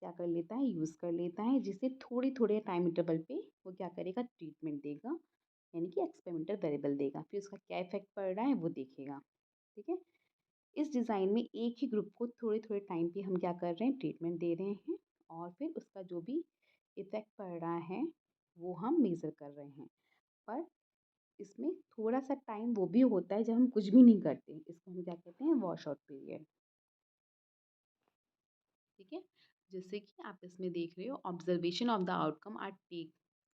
क्या कर लेता है, यूज़ कर लेता है, जिसे थोड़े थोड़े टाइम इंटरवल पे वो क्या करेगा, ट्रीटमेंट देगा यानी कि एक्सपेरिमेंटल वेरिएबल देगा, फिर उसका क्या इफेक्ट पड़ रहा है वो देखेगा। ठीक है, इस डिज़ाइन में एक ही ग्रुप को थोड़े थोड़े टाइम पे हम क्या कर रहे हैं, ट्रीटमेंट दे रहे हैं, और फिर उसका जो भी इफेक्ट पड़ रहा है वो हम मेज़र कर रहे हैं। पर इसमें थोड़ा सा टाइम वो भी होता है जब हम कुछ भी नहीं करते, इसको हम क्या कहते हैं, वॉश आउट पीरियड। ठीक है, जैसे कि आप इसमें देख रहे हो, observation of the outcome are take,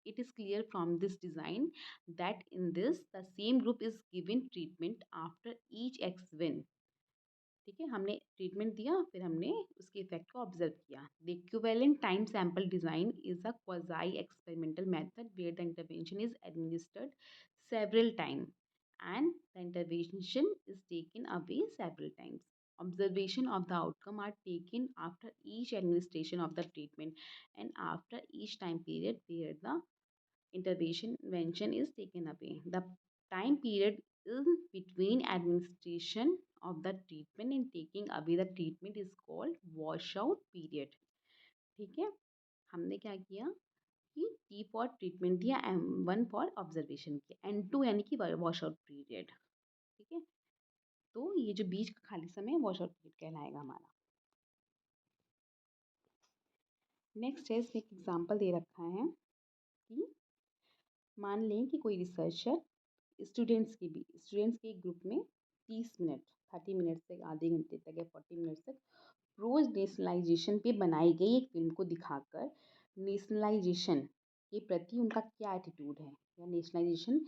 it is clear from this design that in this the same group is given treatment after each एक्सवेन। ठीक है, हमने ट्रीटमेंट दिया, फिर हमने उसके इफेक्ट को ऑब्जर्व किया। The equivalent time sample design is a quasi experimental method where the intervention is administered several times and the intervention is taken away several times. Observation of the outcome are taken after each administration of the treatment and after each time period where the intervention is taken away. The time period is between administration of the treatment and taking away the treatment is called washout period. ठीक है, हमने क्या किया कि T for treatment दिया, M1 for observation किया, N2 यानी कि वॉश आउट पीरियड। ठीक है, तो ये जो बीच का खाली समय है वॉश आउट पीरियड कहलाएगा हमारा। नेक्स्ट है, इसमें एक एग्जांपल दे रखा है कि मान लें कि कोई रिसर्चर स्टूडेंट्स के एक ग्रुप में 30 मिनट, 30 मिनट से आधे घंटे तक या 40 मिनट तक रोज़ नेशनलाइजेशन पे बनाई गई एक फ़िल्म को दिखाकर नेशनलाइजेशन के प्रति उनका क्या एटीट्यूड है या नेशनलाइजेशन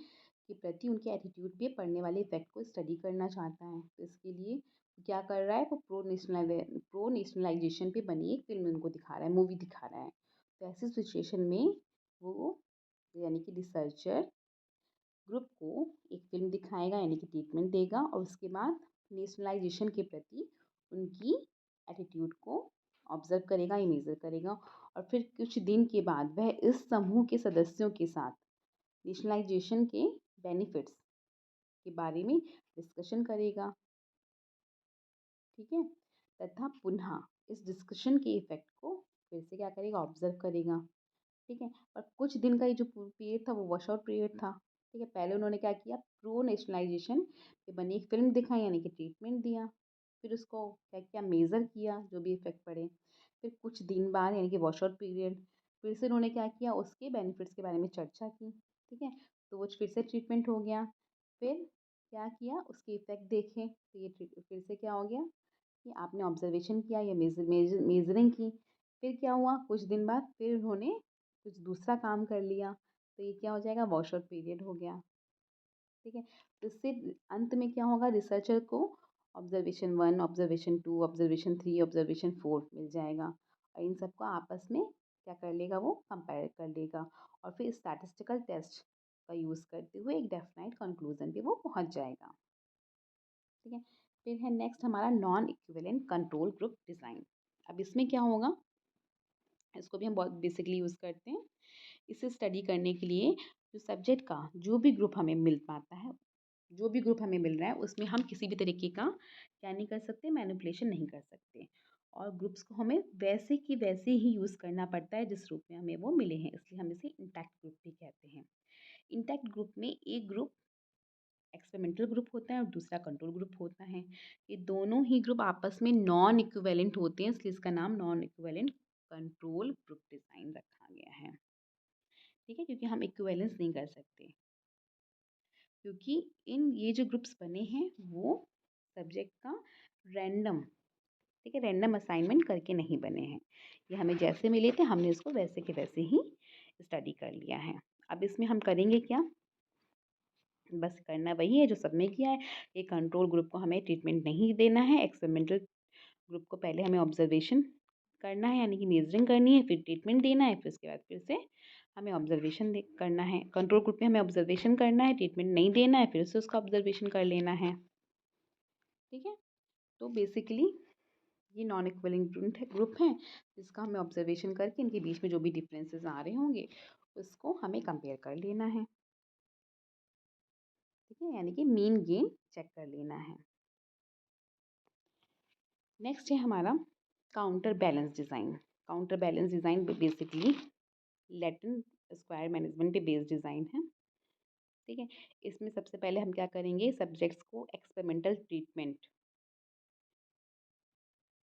के प्रति उनके एटीट्यूड पे पड़ने वाले इफ़ेक्ट को स्टडी करना चाहता है। तो इसके लिए क्या कर रहा है, वो प्रो नेशनलाइजेशन पे बनी एक फ़िल्म उनको दिखा रहा है, मूवी दिखा रहा है। तो ऐसी सिचुएशन में वो यानी कि रिसर्चर ग्रुप को एक फ़िल्म दिखाएगा यानी कि ट्रीटमेंट देगा और उसके बाद नेशनलाइजेशन के प्रति उनकी एटीट्यूड को ऑब्ज़र्व करेगा या मेज़र करेगा और फिर कुछ दिन के बाद वह इस समूह के सदस्यों के साथ नेशनलाइजेशन के बेनिफिट्स के बारे में डिस्कशन करेगा। ठीक है, तथा पुनः इस डिस्कशन के इफ़ेक्ट को फिर से क्या करेगा, ऑब्ज़र्व करेगा। ठीक है, और कुछ दिन का ये जो पीरियड था वो वॉश आउट पीरियड था। ठीक है, पहले उन्होंने क्या किया, प्रो नेशनलाइजेशन पे बनी एक फ़िल्म दिखाई यानी कि ट्रीटमेंट दिया। फिर उसको क्या किया, मेज़र किया जो भी इफ़ेक्ट पड़े। फिर कुछ दिन बाद यानी कि वॉश आउट पीरियड फिर से उन्होंने क्या किया, उसके बेनिफिट्स के बारे में चर्चा की। ठीक है, तो वो फिर से ट्रीटमेंट हो गया। फिर क्या किया, उसके इफ़ेक्ट देखे तो ये फिर से क्या हो गया कि आपने ऑब्जर्वेशन किया या मेज़रिंग की। फिर क्या हुआ, कुछ दिन बाद फिर उन्होंने कुछ दूसरा काम कर लिया, तो ये क्या हो जाएगा, वॉश आउट पीरियड हो गया। ठीक है, तो इससे अंत में क्या होगा, रिसर्चर को ऑब्जर्वेशन 1, ऑब्जर्वेशन 2, ऑब्जर्वेशन 3, ऑब्जर्वेशन 4 मिल जाएगा और इन सबको आपस में क्या कर लेगा, वो कंपेयर कर लेगा और फिर स्टैटिस्टिकल टेस्ट का यूज़ करते हुए एक डेफिनाइट कंक्लूजन पे वो पहुंच जाएगा। ठीक है, फिर है नेक्स्ट हमारा non equivalent control group design. अब इसमें क्या होगा, इसको भी हम बहुत बेसिकली यूज़ करते हैं। इसे स्टडी करने के लिए जो सब्जेक्ट का जो भी ग्रुप हमें मिल पाता है, जो भी ग्रुप हमें मिल रहा है उसमें हम किसी भी तरीके का क्या नहीं कर सकते, मैनिपुलेशन नहीं कर सकते और ग्रुप्स को हमें वैसे कि वैसे ही यूज़ करना पड़ता है जिस रूप में हमें वो मिले हैं, इसलिए हम इसे इंटैक्ट ग्रुप भी कहते हैं। इंटैक्ट ग्रुप में एक ग्रुप एक्सपेरिमेंटल ग्रुप होता है और दूसरा कंट्रोल ग्रुप होता है। ये दोनों ही ग्रुप आपस में नॉन इक्विवेलेंट होते हैं, इसलिए इसका नाम non equivalent control group design रखा गया है। ठीक है, क्योंकि हम इक्विवेलेंस नहीं कर सकते, क्योंकि इन ये जो ग्रुप्स बने हैं वो सब्जेक्ट का रैंडम, ठीक है, रैंडम असाइनमेंट करके नहीं बने हैं। ये हमें जैसे मिले थे हमने इसको वैसे के वैसे ही स्टडी कर लिया है। अब इसमें हम करेंगे क्या, बस करना वही है जो सब में किया है। ये कंट्रोल ग्रुप को हमें ट्रीटमेंट नहीं देना है, एक्सपेरिमेंटल ग्रुप को पहले हमें ऑब्जर्वेशन करना है यानी कि मेजरिंग करनी है, फिर ट्रीटमेंट देना है, फिर उसके बाद फिर से हमें ऑब्जर्वेशन करना है। कंट्रोल ग्रुप में हमें ऑब्जर्वेशन करना है, ट्रीटमेंट नहीं देना है, फिर से उसका ऑब्जर्वेशन कर लेना है। ठीक है, तो बेसिकली ये नॉन इक्विवेलेंट ग्रुप है जिसका हमें ऑब्जर्वेशन करके इनके बीच में जो भी डिफरेंसेस आ रहे होंगे उसको हमें कंपेयर कर लेना है। ठीक है, यानी कि मीन गेन चेक कर लेना है। नेक्स्ट है हमारा counter balance design. Counter balance design basically Latin square management पे बेस्ड डिज़ाइन है। ठीक है, इसमें सबसे पहले हम क्या करेंगे, सब्जेक्ट्स को एक्सपेरिमेंटल ट्रीटमेंट,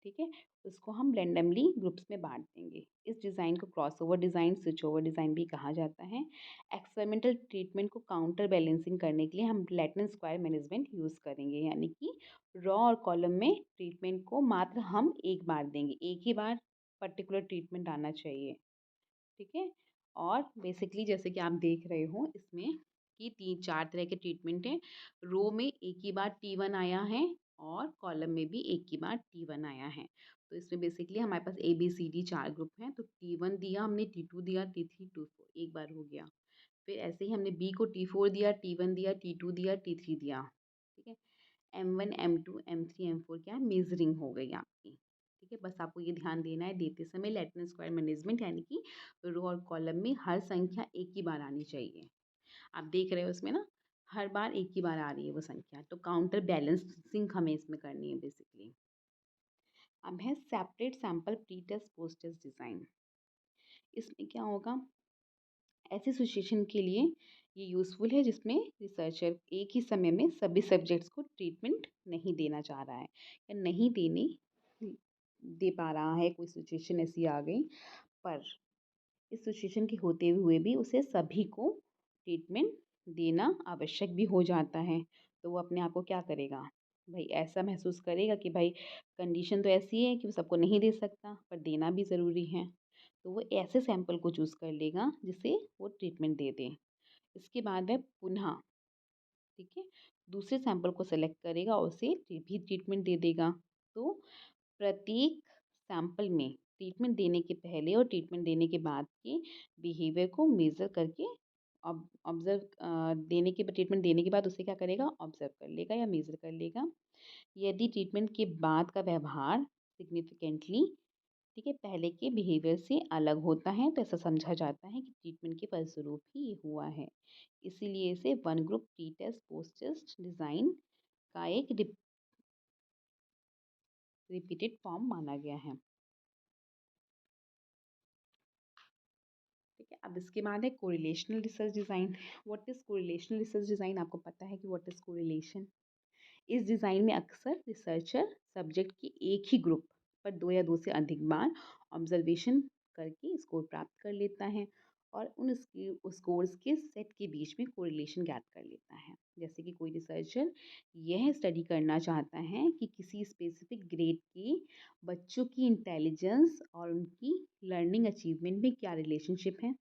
ठीक है, उसको हम रैंडमली ग्रुप्स में बांट देंगे। इस डिज़ाइन को crossover design, switch over design भी कहा जाता है। एक्सपेरिमेंटल ट्रीटमेंट को काउंटर बैलेंसिंग करने के लिए हम लैटिन स्क्वायर मैनेजमेंट यूज़ करेंगे, यानी कि रॉ और कॉलम में ट्रीटमेंट को मात्र हम एक बार देंगे, एक ही बार पर्टिकुलर ट्रीटमेंट आना चाहिए। ठीक है, और बेसिकली जैसे कि आप देख रहे हो इसमें कि 3-4 तरह के ट्रीटमेंट हैं। रो में एक ही बार T1 आया है और कॉलम में भी एक ही बार T1 आया है। तो इसमें बेसिकली हमारे पास ABCD 4 ग्रुप हैं, तो T1 दिया हमने, T2 दिया, T3, T4 एक बार हो गया। फिर ऐसे ही हमने B को T4 दिया, T1 दिया, T2 दिया, T3 दिया। ठीक है, M1, M2, M3, M4 क्या है, मेजरिंग हो गई आपकी। ठीक है, बस आपको ये ध्यान देना है देते समय लैटिन स्क्वायर मैनेजमेंट यानी कि रो और कॉलम में हर संख्या एक ही बार आनी चाहिए। आप देख रहे हो इसमें ना, हर बार एक ही बार आ रही है वो संख्या, तो काउंटर बैलेंसिंग हमें इसमें करनी है बेसिकली। अब है separate sample pre test post test design. इसमें क्या होगा, ऐसी सिचुएशन के लिए ये यूज़फुल है जिसमें रिसर्चर एक ही समय में सभी सब्जेक्ट्स को ट्रीटमेंट नहीं देना चाह रहा है या नहीं देने दे पा रहा है, कोई सिचुएशन ऐसी आ गई, पर इस सिचुएशन के होते हुए भी उसे सभी को ट्रीटमेंट देना आवश्यक भी हो जाता है, तो वो अपने आप को क्या करेगा, भाई ऐसा महसूस करेगा कि भाई कंडीशन तो ऐसी है कि वो सबको नहीं दे सकता, पर देना भी ज़रूरी है। तो वो ऐसे सैंपल को चूज़ कर लेगा जिसे वो ट्रीटमेंट दे दें। इसके बाद वह पुनः, ठीक है, दूसरे सैंपल को सेलेक्ट करेगा और उसे भी ट्रीटमेंट दे देगा। तो प्रत्येक सैंपल में ट्रीटमेंट देने के पहले और ट्रीटमेंट देने के बाद के बिहेवियर को मेज़र करके ऑब्ज़र्व देने के ट्रीटमेंट देने के बाद उसे क्या करेगा, ऑब्ज़र्व कर लेगा या मेज़र कर लेगा। यदि ट्रीटमेंट के बाद का व्यवहार सिग्निफिकेंटली, ठीक है, पहले के बिहेवियर से अलग होता है, तो ऐसा समझा जाता है कि ट्रीटमेंट के फलस्वरूप ही ये हुआ है। इसीलिए इसे one group pre test post test design का एक रिपीटेड फॉर्म माना गया है। ठीक है, अब इसके बाद है correlational research design. What is correlational research design? आपको पता है कि व्हाट इज़ कोरिलेशन। इस डिज़ाइन में अक्सर रिसर्चर सब्जेक्ट की एक ही ग्रुप पर 2 या 2 से अधिक बार ऑब्जर्वेशन करके स्कोर प्राप्त कर लेता है और उन स्कोर्स के सेट के बीच में कोरिलेशन ज्ञात कर लेता है। जैसे कि कोई रिसर्चर यह स्टडी करना चाहता है कि किसी स्पेसिफिक ग्रेड के बच्चों की इंटेलिजेंस और उनकी लर्निंग अचीवमेंट में क्या रिलेशनशिप है।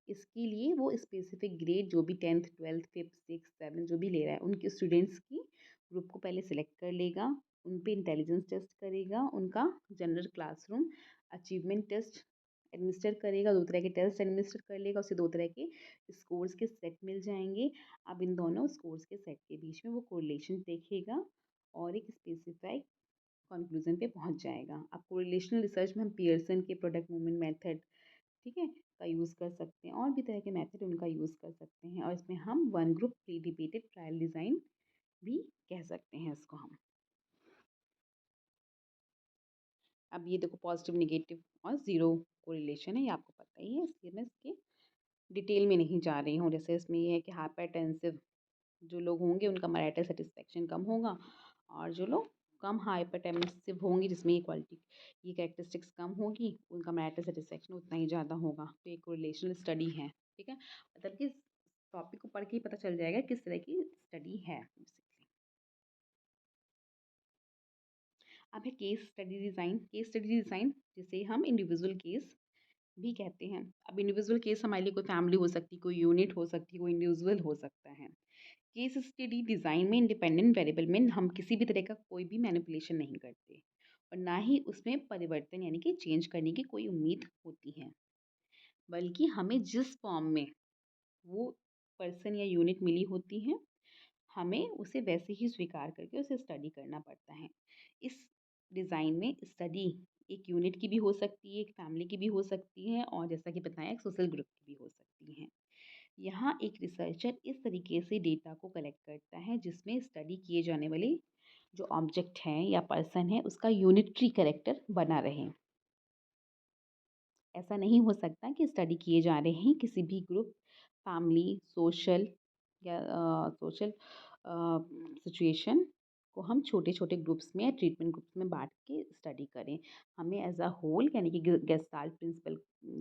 इसके लिए वो स्पेसिफिक ग्रेड जो भी 10th 12th 5th 6th 7th जो भी ले रहा है उनके स्टूडेंट्स की ग्रुप को पहले सिलेक्ट कर लेगा, उन पे इंटेलिजेंस टेस्ट करेगा, उनका general classroom achievement test administer करेगा, 2 तरह के टेस्ट एडमिनिस्टर कर लेगा, उसे 2 तरह के स्कोर्स के सेट मिल जाएँगे। अब इन दोनों स्कोर्स के सेट के बीच में वो कोरिलेशन देखेगा और एक स्पेसिफाइड कंक्लूजन पे पहुँच जाएगा। अब कोरिलेशनल रिसर्च में हम पियर्सन के प्रोडक्ट मूवमेंट मेथड, ठीक है, का यूज़ कर सकते हैं और भी तरह के मेथड उनका यूज़ कर सकते हैं और इसमें हम one group pre debated trial design भी कह सकते हैं इसको हम। अब ये देखो पॉजिटिव, नेगेटिव और ज़ीरो कोरिलेशन है, ये आपको पता ही है, इसलिए मैं इसके डिटेल में नहीं जा रही हूँ। जैसे इसमें ये है कि हाइपरटेंसिव जो लोग होंगे उनका मैरिटल सेटिस्फेक्शन कम होगा और जो लोग कम हाइपरटेंसिव होंगी जिसमें ये क्वालिटी ये कैरेक्टरिस्टिक्स कम होगी उनका मैरिटल सेटिस्फेक्शन उतना ही ज़्यादा होगा। तो एक रिलेशनल स्टडी है, ठीक है, मतलब कि टॉपिक को पढ़ के ही पता चल जाएगा किस तरह की स्टडी है बेसिकली। अब है case study design. Case study design जिसे हम इंडिविजुअल केस भी कहते हैं। अब इंडिविजुअल केस हमारे लिए कोई फैमिली हो सकती है, कोई यूनिट हो सकती है, कोई इंडिविजुअल हो सकता है। केस स्टडी डिज़ाइन में इंडिपेंडेंट वेरिएबल में हम किसी भी तरह का कोई भी मैनिपुलेशन नहीं करते और ना ही उसमें परिवर्तन यानी कि चेंज करने की कोई उम्मीद होती है, बल्कि हमें जिस फॉर्म में वो पर्सन या यूनिट मिली होती है हमें उसे वैसे ही स्वीकार करके उसे स्टडी करना पड़ता है। इस डिज़ाइन में स्टडी एक यूनिट की भी हो सकती है, एक फैमिली की भी हो सकती है और जैसा कि बताया एक सोशल ग्रुप की भी हो सकती है। यहाँ एक रिसर्चर इस तरीके से डेटा को कलेक्ट करता है जिसमें स्टडी किए जाने वाले जो ऑब्जेक्ट हैं या पर्सन है उसका यूनिटरी कैरेक्टर बना रहे। ऐसा नहीं हो सकता कि स्टडी किए जा रहे हैं किसी भी ग्रुप, फैमिली, सोशल या सोशल सिचुएशन को हम छोटे-छोटे ग्रुप्स में या ट्रीटमेंट ग्रुप्स में बाँट के स्टडी करें। हमें एज़ अ होल यानी कि गेस्टाल्ट प्रिंसिपल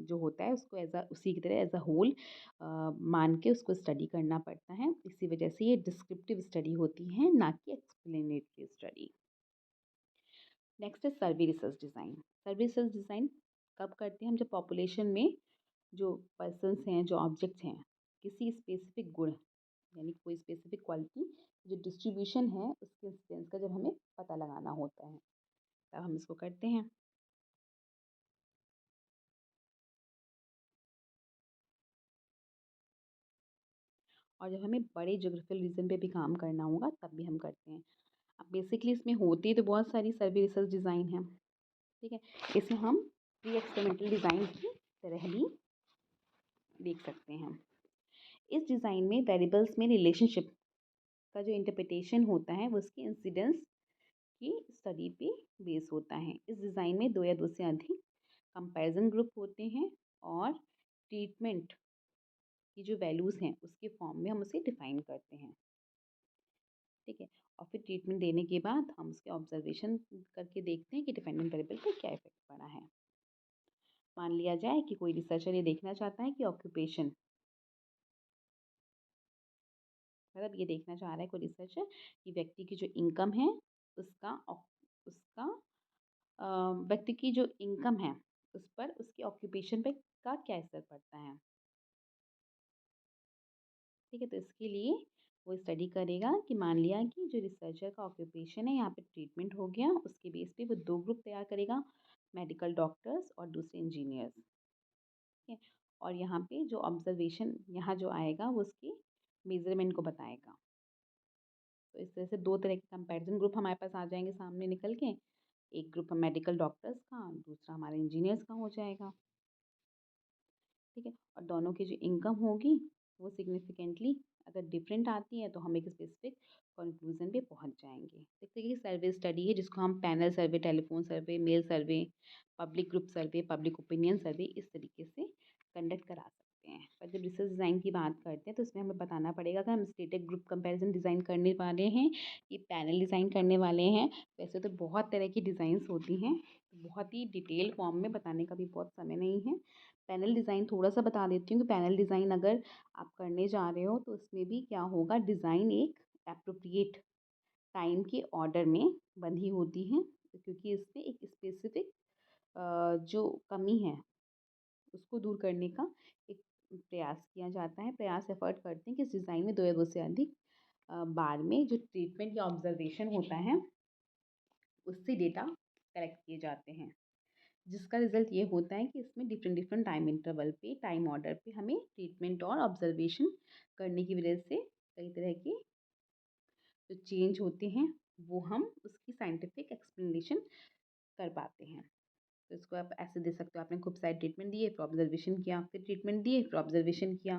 जो होता है उसको एज़ अ उसी की तरह एज़ अ होल मान के उसको स्टडी करना पड़ता है। इसी वजह से ये डिस्क्रिप्टिव स्टडी होती है ना कि एक्सप्लेनेटरी स्टडी। नेक्स्ट है सर्वे रिसर्च डिज़ाइन। सर्वे रिसर्च डिज़ाइन कब करते हैं हम, जब पॉपुलेशन में जो पर्सन्स हैं, जो ऑब्जेक्ट्स हैं, किसी स्पेसिफिक गुण यानी कोई स्पेसिफिक क्वालिटी जो डिस्ट्रीब्यूशन है उसके इंसिडेंस का जब हमें पता लगाना होता है तब हम इसको करते हैं। और जब हमें बड़े ज्योग्राफिकल रीजन पे भी काम करना होगा तब भी हम करते हैं। अब बेसिकली इसमें होती तो बहुत सारी सर्वे रिसर्च डिज़ाइन है, ठीक है, इसे हम प्री एक्सपेरिमेंटल डिज़ाइन की तरह भी देख सकते हैं। इस डिज़ाइन में वेरिएबल्स में रिलेशनशिप का जो इंटरप्रिटेशन होता है वो उसकी इंसिडेंस की स्टडी पे बेस होता है। इस डिज़ाइन में 2 या 2 से अधिक कंपैरिजन ग्रुप होते हैं और ट्रीटमेंट की जो वैल्यूज़ हैं उसके फॉर्म में हम उसे डिफ़ाइन करते हैं, ठीक है? और फिर ट्रीटमेंट देने के बाद हम उसके ऑब्जर्वेशन करके देखते हैं कि डिपेंडेंट वेरिएबल पे क्या इफ़ेक्ट पड़ा है। मान लिया जाए कि कोई रिसर्चर ये देखना चाहता है कि ऑक्यूपेशन मतलब ये देखना चाह रहा है कोई रिसर्चर कि व्यक्ति की जो इनकम है उसका उसका व्यक्ति की जो इनकम है उस पर उसके ऑक्यूपेशन पे का क्या असर पड़ता है। ठीक है, तो इसके लिए वो स्टडी करेगा कि मान लिया कि जो रिसर्चर का ऑक्यूपेशन है यहाँ पे ट्रीटमेंट हो गया, उसके बेस पे वो 2 ग्रुप तैयार करेगा, मेडिकल डॉक्टर्स और दूसरे इंजीनियर्स। ठीक है, और यहाँ पे जो ऑब्जर्वेशन यहाँ जो आएगा वो उसकी मेज़रमेंट को बताएगा। तो इस तरह से 2 तरह के कंपैरिज़न ग्रुप हमारे पास आ जाएँगे सामने निकल के। एक ग्रुप मेडिकल डॉक्टर्स का, दूसरा हमारे इंजीनियर्स का हो जाएगा। ठीक है, और दोनों की जो इनकम होगी वो सिग्निफिकेंटली अगर डिफरेंट आती है तो हम एक स्पेसिफिक कंक्लूजन पे पहुंच जाएंगे। देखते हैं कि सर्वे स्टडी है जिसको हम पैनल सर्वे, टेलीफोन सर्वे, मेल सर्वे, पब्लिक ग्रुप सर्वे, पब्लिक ओपिनियन सर्वे इस तरीके से कंडक्ट करा सकते हैं। पर जब रिसर्च डिज़ाइन की बात करते हैं तो इसमें हमें बताना पड़ेगा कि हम स्टेटिक ग्रुप कंपैरिजन डिज़ाइन करने वाले हैं, ये पैनल डिज़ाइन करने वाले हैं। वैसे तो बहुत तरह की डिज़ाइंस होती हैं, तो बहुत ही डिटेल फॉर्म में बताने का भी बहुत समय नहीं है। पैनल डिज़ाइन थोड़ा-सा बता देती हूँ कि पैनल डिज़ाइन अगर आप करने जा रहे हो तो उसमें भी क्या होगा, डिज़ाइन एक एप्रोप्रिएट टाइम के ऑर्डर में बंधी होती हैं, क्योंकि इसमें एक स्पेसिफिक जो कमी है उसको दूर करने का एक प्रयास किया जाता है। प्रयास एफ़र्ट करते हैं कि इस डिज़ाइन में 2 या 2 से अधिक बार में जो ट्रीटमेंट या ऑब्ज़र्वेशन होता है उससे डेटा कलेक्ट किए जाते हैं। जिसका रिज़ल्ट ये होता है कि इसमें डिफ़रेंट डिफ़रेंट टाइम इंटरवल पे, टाइम ऑर्डर पे हमें ट्रीटमेंट और ऑब्ज़र्वेशन करने की वजह से कई तरह के जो चेंज होते हैं, वो हम उसकी साइंटिफिक एक्सप्लेनेशन कर पाते हैं। तो इसको आप ऐसे दे सकते हो, आपने खूब सारे ट्रीटमेंट दिए, फिर ऑब्ज़र्वेशन किया, फिर ट्रीटमेंट दिए, फिर ऑब्ज़र्वेशन किया।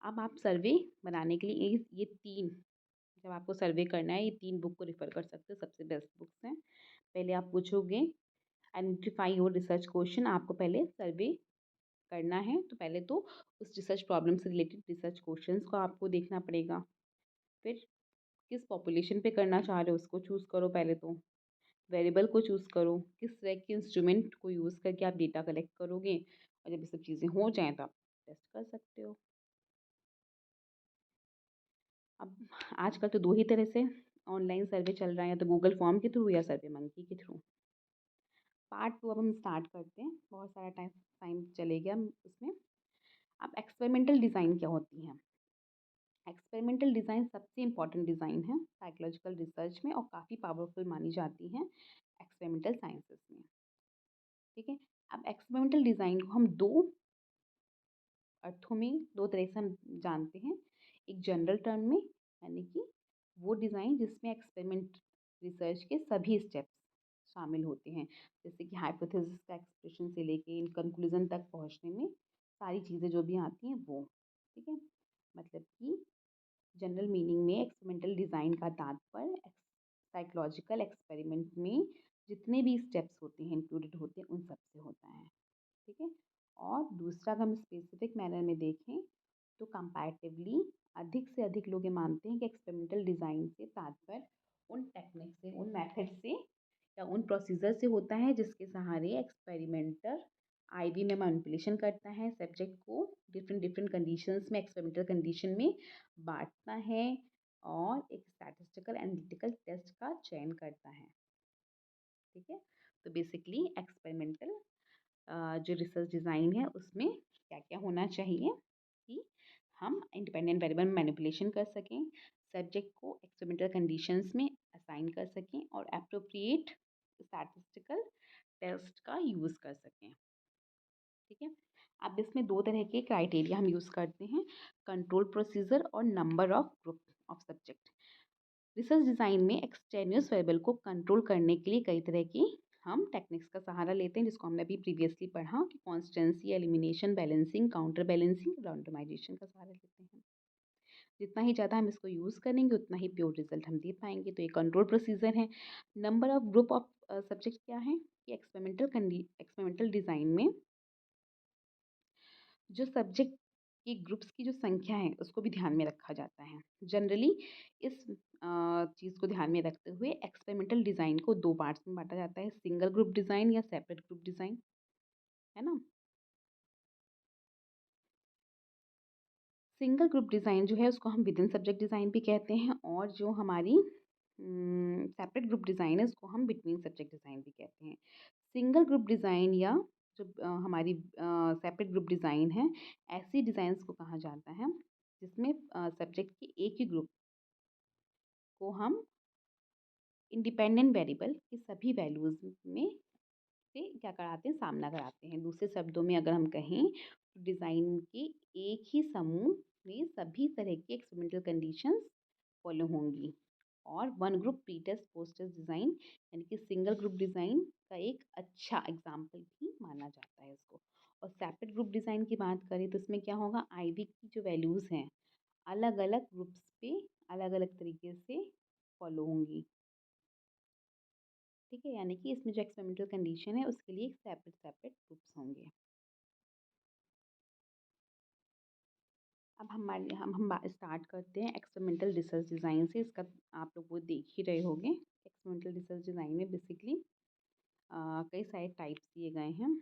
अब आप सर्वे बनाने के लिए ये 3 जब आपको सर्वे करना है, ये 3 बुक को रेफ़र कर सकते हो, सबसे बेस्ट बुक्स हैं। पहले आप पूछोगे आइडेंटिफ़ाई योर रिसर्च क्वेश्चन, आपको पहले सर्वे करना है, तो पहले तो उस रिसर्च प्रॉब्लम से रिलेटेड रिसर्च क्वेश्चंस को आपको देखना पड़ेगा। फिर किस पॉपुलेशन पे करना चाह रहे हो उसको चूज़ करो पहले तो। वेरिएबल को चूज़ करो, किस तरह के इंस्ट्रूमेंट को यूज़ करके आप डेटा कलेक्ट करोगे, और जब ये सब चीज़ें हो जाएँ तो आप टेस्ट कर सकते हो। अब आजकल तो 2 ही तरह से ऑनलाइन सर्वे चल रहा है, या तो गूगल फॉर्म के थ्रू या सर्वे मंकी के थ्रू। पार्ट 2 अब हम स्टार्ट करते हैं, बहुत सारा टाइम टाइम चले गया उसमें। अब एक्सपेरिमेंटल डिज़ाइन क्या होती है? एक्सपेरिमेंटल डिज़ाइन सबसे इम्पोर्टेंट डिज़ाइन है साइकोलॉजिकल रिसर्च में, और काफ़ी पावरफुल मानी जाती हैं एक्सपेरिमेंटल साइंसेस में। ठीक है, अब एक्सपेरिमेंटल डिज़ाइन को हम 2 अर्थों में, 2 तरह से हम जानते हैं। एक जनरल टर्म में, यानी कि वो डिज़ाइन जिसमें एक्सपेरिमेंट रिसर्च के सभी स्टेप्स शामिल होते हैं, जैसे कि हाइपोथेसिस का एक्सप्रेशन से लेके इन कंक्लूजन तक पहुँचने में सारी चीज़ें जो भी आती हैं वो। ठीक है, मतलब कि जनरल मीनिंग में एक्सपेरिमेंटल डिज़ाइन का तात्पर्य साइकोलॉजिकल एक्सपेरिमेंट में जितने भी स्टेप्स होते हैं, इंक्लूडेड होते हैं, उन सब से होता है। ठीक है, और दूसरा अगर हम स्पेसिफिक मैनर में देखें तो कंपैरेटिवली अधिक से अधिक लोग ये मानते हैं कि एक्सपेरिमेंटल डिज़ाइन से तात्पर्य उन टेक्निक से, उन मेथड से या उन प्रोसीजर से होता है जिसके सहारे एक्सपेरिमेंटर आईवी में मैनिपुलेशन करता है, सब्जेक्ट को डिफरेंट डिफरेंट कंडीशंस में, एक्सपेरिमेंटल कंडीशन में बांटता है और एक स्टैटिस्टिकल एनालिटिकल टेस्ट का चयन करता है। ठीक है, तो बेसिकली एक्सपेरिमेंटल जो रिसर्च डिज़ाइन है उसमें क्या-क्या होना चाहिए कि हम इंडिपेंडेंट वेरिएबल में मैनिपुलेशन कर सकें, सब्जेक्ट को एक्सपेरिमेंटल कंडीशंस में असाइन कर सकें और एप्रोप्रिएट स्टैटिस्टिकल टेस्ट का यूज़ कर सकें। ठीक है, अब इसमें 2 तरह के क्राइटेरिया हम यूज़ करते हैं, कंट्रोल प्रोसीजर और number of group of subject. Research design में एक्सटेन्यूअस वेरिएबल को कंट्रोल करने के लिए कई तरह की हम टेक्निक्स का सहारा लेते हैं, जिसको हमने अभी प्रीवियसली पढ़ा कि constancy, elimination, balancing, counter balancing, randomization का सहारा लेते हैं। जितना ही ज़्यादा हम इसको यूज़ करेंगे उतना ही प्योर रिजल्ट हम दे पाएंगे, तो ये कंट्रोल प्रोसीजर है। Number of group of subject क्या है कि एक्सपेरिमेंटल डिज़ाइन में जो सब्जेक्ट की ग्रुप्स की जो संख्या है उसको भी ध्यान में रखा जाता है। जनरली इस चीज़ को ध्यान में रखते हुए एक्सपेरिमेंटल डिज़ाइन को 2 पार्ट्स में बाँटा जाता है, सिंगल ग्रुप डिज़ाइन या सेपरेट ग्रुप डिज़ाइन, है ना? सिंगल ग्रुप डिज़ाइन जो है उसको हम विदिन सब्जेक्ट डिज़ाइन भी कहते हैं, और जो हमारी सेपरेट ग्रुप डिज़ाइन है उसको हम बिटवीन सब्जेक्ट डिज़ाइन भी कहते हैं। सिंगल ग्रुप डिज़ाइन या जो हमारी सेपरेट ग्रुप डिज़ाइन है, ऐसी डिज़ाइंस को कहा जाता है जिसमें सब्जेक्ट के एक ही ग्रुप को हम इंडिपेंडेंट वेरिएबल की सभी वैल्यूज़ में से क्या कराते हैं, सामना कराते हैं। दूसरे शब्दों में अगर हम कहें तो डिज़ाइन के एक ही समूह में सभी तरह की एक्सपेरिमेंटल कंडीशंस फॉलो होंगी, और one group pre test post test design यानी कि सिंगल ग्रुप डिज़ाइन का एक अच्छा एग्जाम्पल भी माना जाता है इसको। और सेपरेट ग्रुप डिज़ाइन की बात करें तो इसमें क्या होगा, आईवी की जो वैल्यूज़ हैं अलग अलग ग्रुप्स पे अलग अलग तरीके से फॉलो होंगी। ठीक है, यानी कि इसमें जो एक्सपेरिमेंटल कंडीशन है उसके लिए सेपरेट सेपरेट ग्रुप्स होंगे। अब हम स्टार्ट करते हैं एक्सपेरिमेंटल रिसर्च डिज़ाइन से। इसका आप लोग वो देख ही रहे होंगे। एक्सपेरिमेंटल रिसर्च डिज़ाइन में बेसिकली कई सारे टाइप्स दिए गए हैं।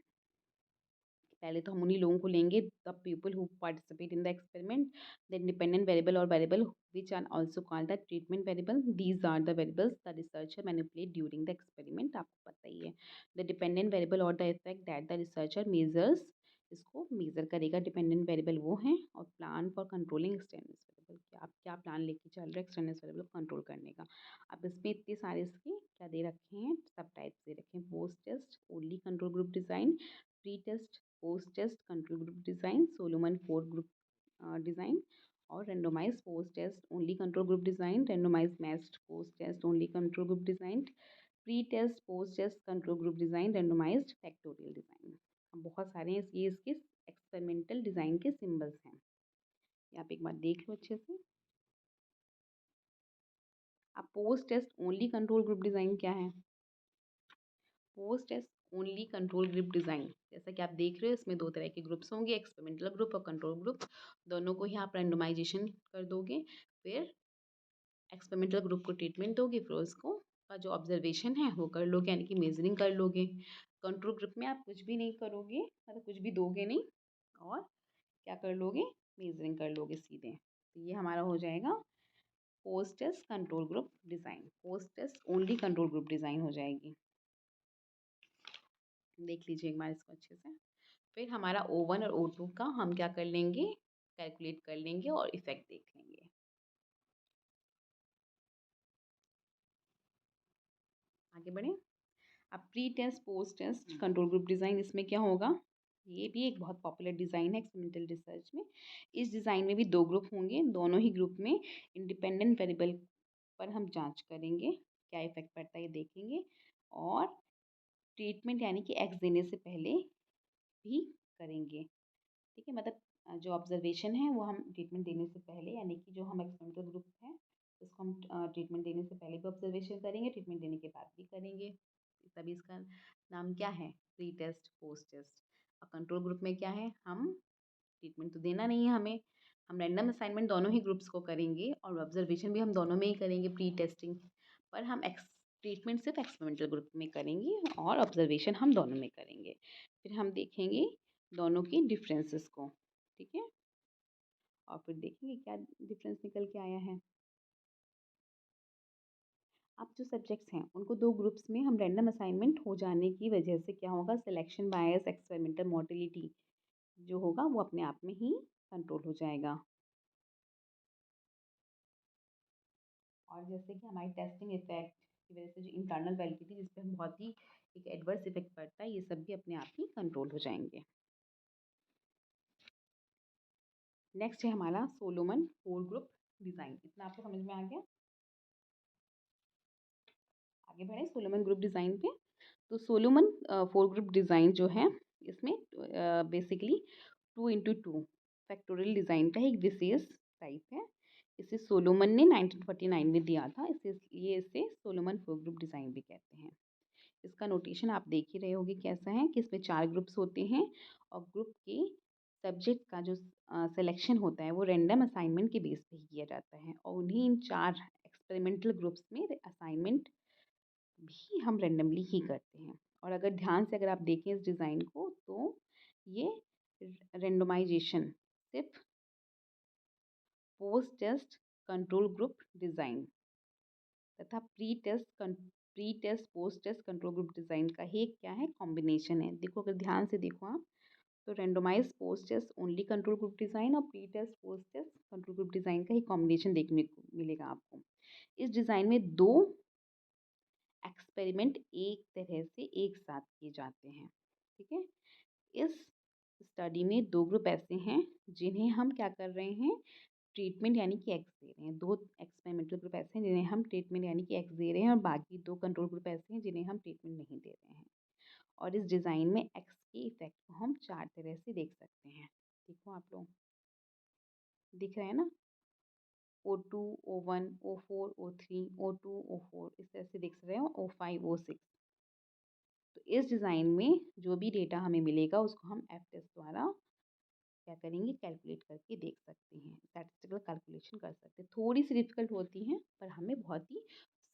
पहले तो हम उन्हीं लोगों को लेंगे, the people who participate in the experiment, the independent variable और variable which are also called the treatment variable. These are the variables the researcher manipulate during the experiment. आपको पता ही है द डिपेंडेंट वेरिएबल और the effect that the researcher measures, इसको measure करेगा। Dependent variable वो हैं, और plan for controlling extraneous variable, कि आप क्या प्लान लेके चल रहे हैं एक्सटेर्नस वेरिएबल को कंट्रोल करने का। अब इसमें इतने सारे इसके क्या दे रखे हैं, सब टाइप्स दे रखे हैं। Post test only control group design, pre test post test control group design, Solomon 4 group design, और randomize post test only control group design, randomize matched post test only control group design, pre test post test control group design, randomized factorial design. अब बहुत सारे हैं, ये इसके experimental design के symbols हैं। ये आप एक बार देख लो अच्छे से। अब post test only control group design क्या है? Post test only control group design, जैसा कि आप देख रहे हो इसमें दो तरह के ग्रुप्स होंगे, एक्सपेरिमेंटल ग्रुप और कंट्रोल ग्रुप। दोनों को ही आप रैंडमाइजेशन कर दोगे, फिर एक्सपेरिमेंटल ग्रुप को ट्रीटमेंट दोगे, फिर उसको का जो ऑब्जर्वेशन है वो कर लोगे, यानी कि मेजरिंग कर लोगे। कंट्रोल ग्रुप में आप कुछ भी नहीं करोगे, मतलब कुछ भी दोगे नहीं, और क्या कर लोगे, मेजरिंग कर लोगे सीधे। तो ये हमारा हो जाएगा post test control group design. Post test only control group design हो जाएगी। देख लीजिए एक बार इसको अच्छे से। फिर हमारा O1 और O2 का हम क्या कर लेंगे, कैलकुलेट कर लेंगे और इफेक्ट देख लेंगे। आगे बढ़ें। अब pre test post test control group design, इसमें क्या होगा, ये भी एक बहुत पॉपुलर डिज़ाइन है एक्सपेरिमेंटल रिसर्च में। इस डिज़ाइन में भी दो ग्रुप होंगे, दोनों ही ग्रुप में इंडिपेंडेंट वेरिएबल पर हम जांच करेंगे, क्या इफेक्ट पड़ता है ये देखेंगे, और ट्रीटमेंट यानी कि एक्स देने से पहले भी करेंगे। ठीक है, मतलब जो ऑब्जर्वेशन है वो हम ट्रीटमेंट देने से पहले, यानी कि जो हम एक्सपेरिमेंटल ग्रुप है उसको हम ट्रीटमेंट देने से पहले भी ऑब्जर्वेशन करेंगे, ट्रीटमेंट देने के बाद भी करेंगे। तभी इसका नाम क्या है, प्री टेस्ट पोस्ट टेस्ट। और कंट्रोल ग्रुप में क्या है, हम ट्रीटमेंट तो देना नहीं है हमें, हम रैंडम असाइनमेंट दोनों ही ग्रुप्स को करेंगे, और ऑब्जर्वेशन भी हम दोनों में ही करेंगे प्री टेस्टिंग, पर हम ट्रीटमेंट सिर्फ एक्सपेरिमेंटल ग्रुप में करेंगे और ऑब्जर्वेशन हम दोनों में करेंगे। फिर हम देखेंगे दोनों की डिफरेंसेस को। ठीक है, और फिर देखेंगे क्या डिफरेंस निकल के आया है। अब जो सब्जेक्ट्स हैं उनको दो ग्रुप्स में हम रैंडम असाइनमेंट हो जाने की वजह से क्या होगा, सिलेक्शन बायस एक्सपेरिमेंटल मोटिलिटी जो होगा वो अपने आप में ही कंट्रोल हो जाएगा। और जैसे कि हमारी टेस्टिंग इफेक्ट की वजह से जो इंटरनल वैलिडिटी जिस पर बहुत ही एक एडवर्स इफेक्ट पड़ता है, ये सब भी अपने आप ही कंट्रोल हो जाएंगे। नेक्स्ट है हमारा सोलोमन 4 ग्रुप डिज़ाइन। इतना आपको समझ में आ गया? आगे बढ़े सोलोमन ग्रुप डिज़ाइन पे। तो सोलोमन 4 ग्रुप डिज़ाइन जो है इसमें बेसिकली 2x2 फैक्टोरियल डिज़ाइन का एक विशेष टाइप है। इसे सोलोमन ने 1949 में दिया था, इसे सोलोमन 4 ग्रुप डिज़ाइन भी कहते हैं। इसका नोटेशन आप देख ही रहे होंगे कैसा है, कि इसमें 4 ग्रुप्स होते हैं, और ग्रुप के सब्जेक्ट का जो सिलेक्शन होता है वो रैंडम असाइनमेंट के बेस पे ही किया जाता है, और उन्हीं इन 4 एक्सपेरिमेंटल ग्रुप्स में असाइनमेंट भी हम रैंडमली ही करते हैं। और अगर ध्यान से अगर आप देखें इस डिज़ाइन को, तो ये रैंडमाइजेशन सिर्फ post test control group design तथा pre test post test control group design का ही क्या है, कॉम्बिनेशन है। देखो, अगर ध्यान से देखो आप, तो randomize post test only control group design और pre test post test control group design का ही कॉम्बिनेशन देखने को मिलेगा आपको। इस डिज़ाइन में दो एक्सपेरिमेंट एक तरह से एक साथ किए जाते हैं। ठीक है, इस स्टडी में दो ग्रुप ऐसे हैं जिन्हें हम क्या कर रहे हैं, ट्रीटमेंट यानी कि एक्स दे रहे हैं। दो एक्सपेरिमेंटल ग्रुप ऐसे हैं जिन्हें हम ट्रीटमेंट यानी कि एक्स दे रहे हैं, और बाकी दो कंट्रोल ग्रुप ऐसे हैं जिन्हें हम ट्रीटमेंट नहीं दे रहे हैं। और इस डिज़ाइन में एक्स के इफेक्ट को हम चार तरह से देख सकते हैं। देखो आप लोग, दिख रहा है ना, O2, O1, O4, O3, O2, O4, इस तरह से दिख रहे हो, O5, O6। तो इस डिज़ाइन में जो भी डेटा हमें मिलेगा उसको हम एफ टेस्ट द्वारा क्या करेंगे, कैलकुलेट करके देख सकते हैं, स्टैटिस्टिकल कैलकुलेशन कर सकते हैं। थोड़ी सी डिफिकल्ट होती हैं पर हमें बहुत ही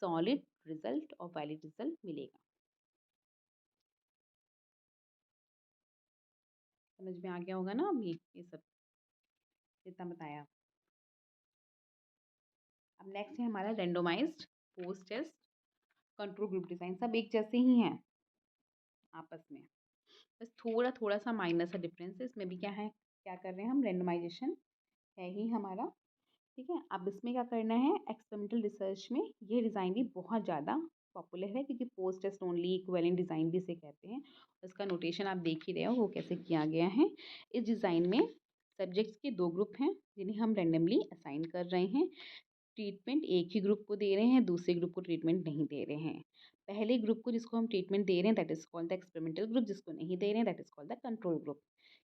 सॉलिड रिजल्ट और वैलिड रिजल्ट मिलेगा। समझ में आ गया होगा ना अभी ये सब जितना बताया। अब नेक्स्ट है हमारा randomized post test control group design. सब एक जैसे ही हैं आपस में, बस थोड़ा थोड़ा सा माइनर सा डिफरेंस है। इसमें भी क्या है, क्या कर रहे हैं हम, रेंडोमाइजेशन है ही हमारा। ठीक है, अब इसमें क्या करना है, एक्सपेरिमेंटल रिसर्च में ये डिज़ाइन भी बहुत ज़्यादा पॉपुलर है, क्योंकि post test only equivalent design भी इसे कहते हैं। इसका नोटेशन आप देख ही रहे हो वो कैसे किया गया है। इस डिज़ाइन में सब्जेक्ट्स के दो ग्रुप हैं जिन्हें हम रैंडमली असाइन कर रहे हैं। ट्रीटमेंट एक ही ग्रुप को दे रहे हैं, दूसरे ग्रुप को ट्रीटमेंट नहीं दे रहे हैं। पहले ग्रुप को जिसको हम ट्रीटमेंट दे रहे हैं that is called the experimental group, जिसको नहीं दे रहे हैं that is called the control group.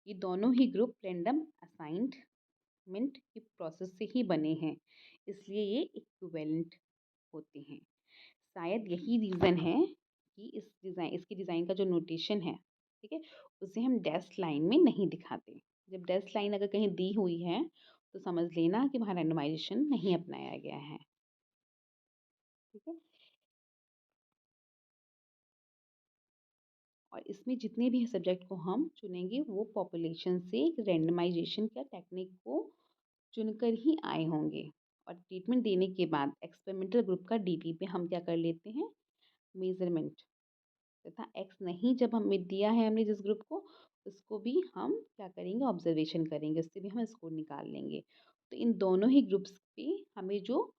ये दोनों ही ग्रुप रैंडम असाइनमेंट की प्रोसेस से ही बने हैं, इसलिए ये इक्विवेलेंट होते हैं। शायद यही रीज़न है कि इसकी डिज़ाइन का जो नोटेशन है, ठीक है, उसे हम डैश लाइन में नहीं दिखाते। जब डैश लाइन अगर कहीं दी हुई है तो समझ लेना कि वहाँ रैंडमाइजेशन नहीं अपनाया गया है। ठीक है, और इसमें जितने भी सब्जेक्ट को हम चुनेंगे वो पॉपुलेशन से रैंडमाइजेशन का टेक्निक को चुनकर ही आए होंगे। और ट्रीटमेंट देने के बाद एक्सपेरिमेंटल ग्रुप का डीपी पे हम क्या कर लेते हैं, मेजरमेंट, तथा एक्स नहीं जब हमें दिया है हमने जिस ग्रुप को, उसको भी हम क्या करेंगे, ऑब्जर्वेशन करेंगे, उससे भी हम स्कोर निकाल लेंगे। तो इन दोनों ही ग्रुप्स पे हमें जो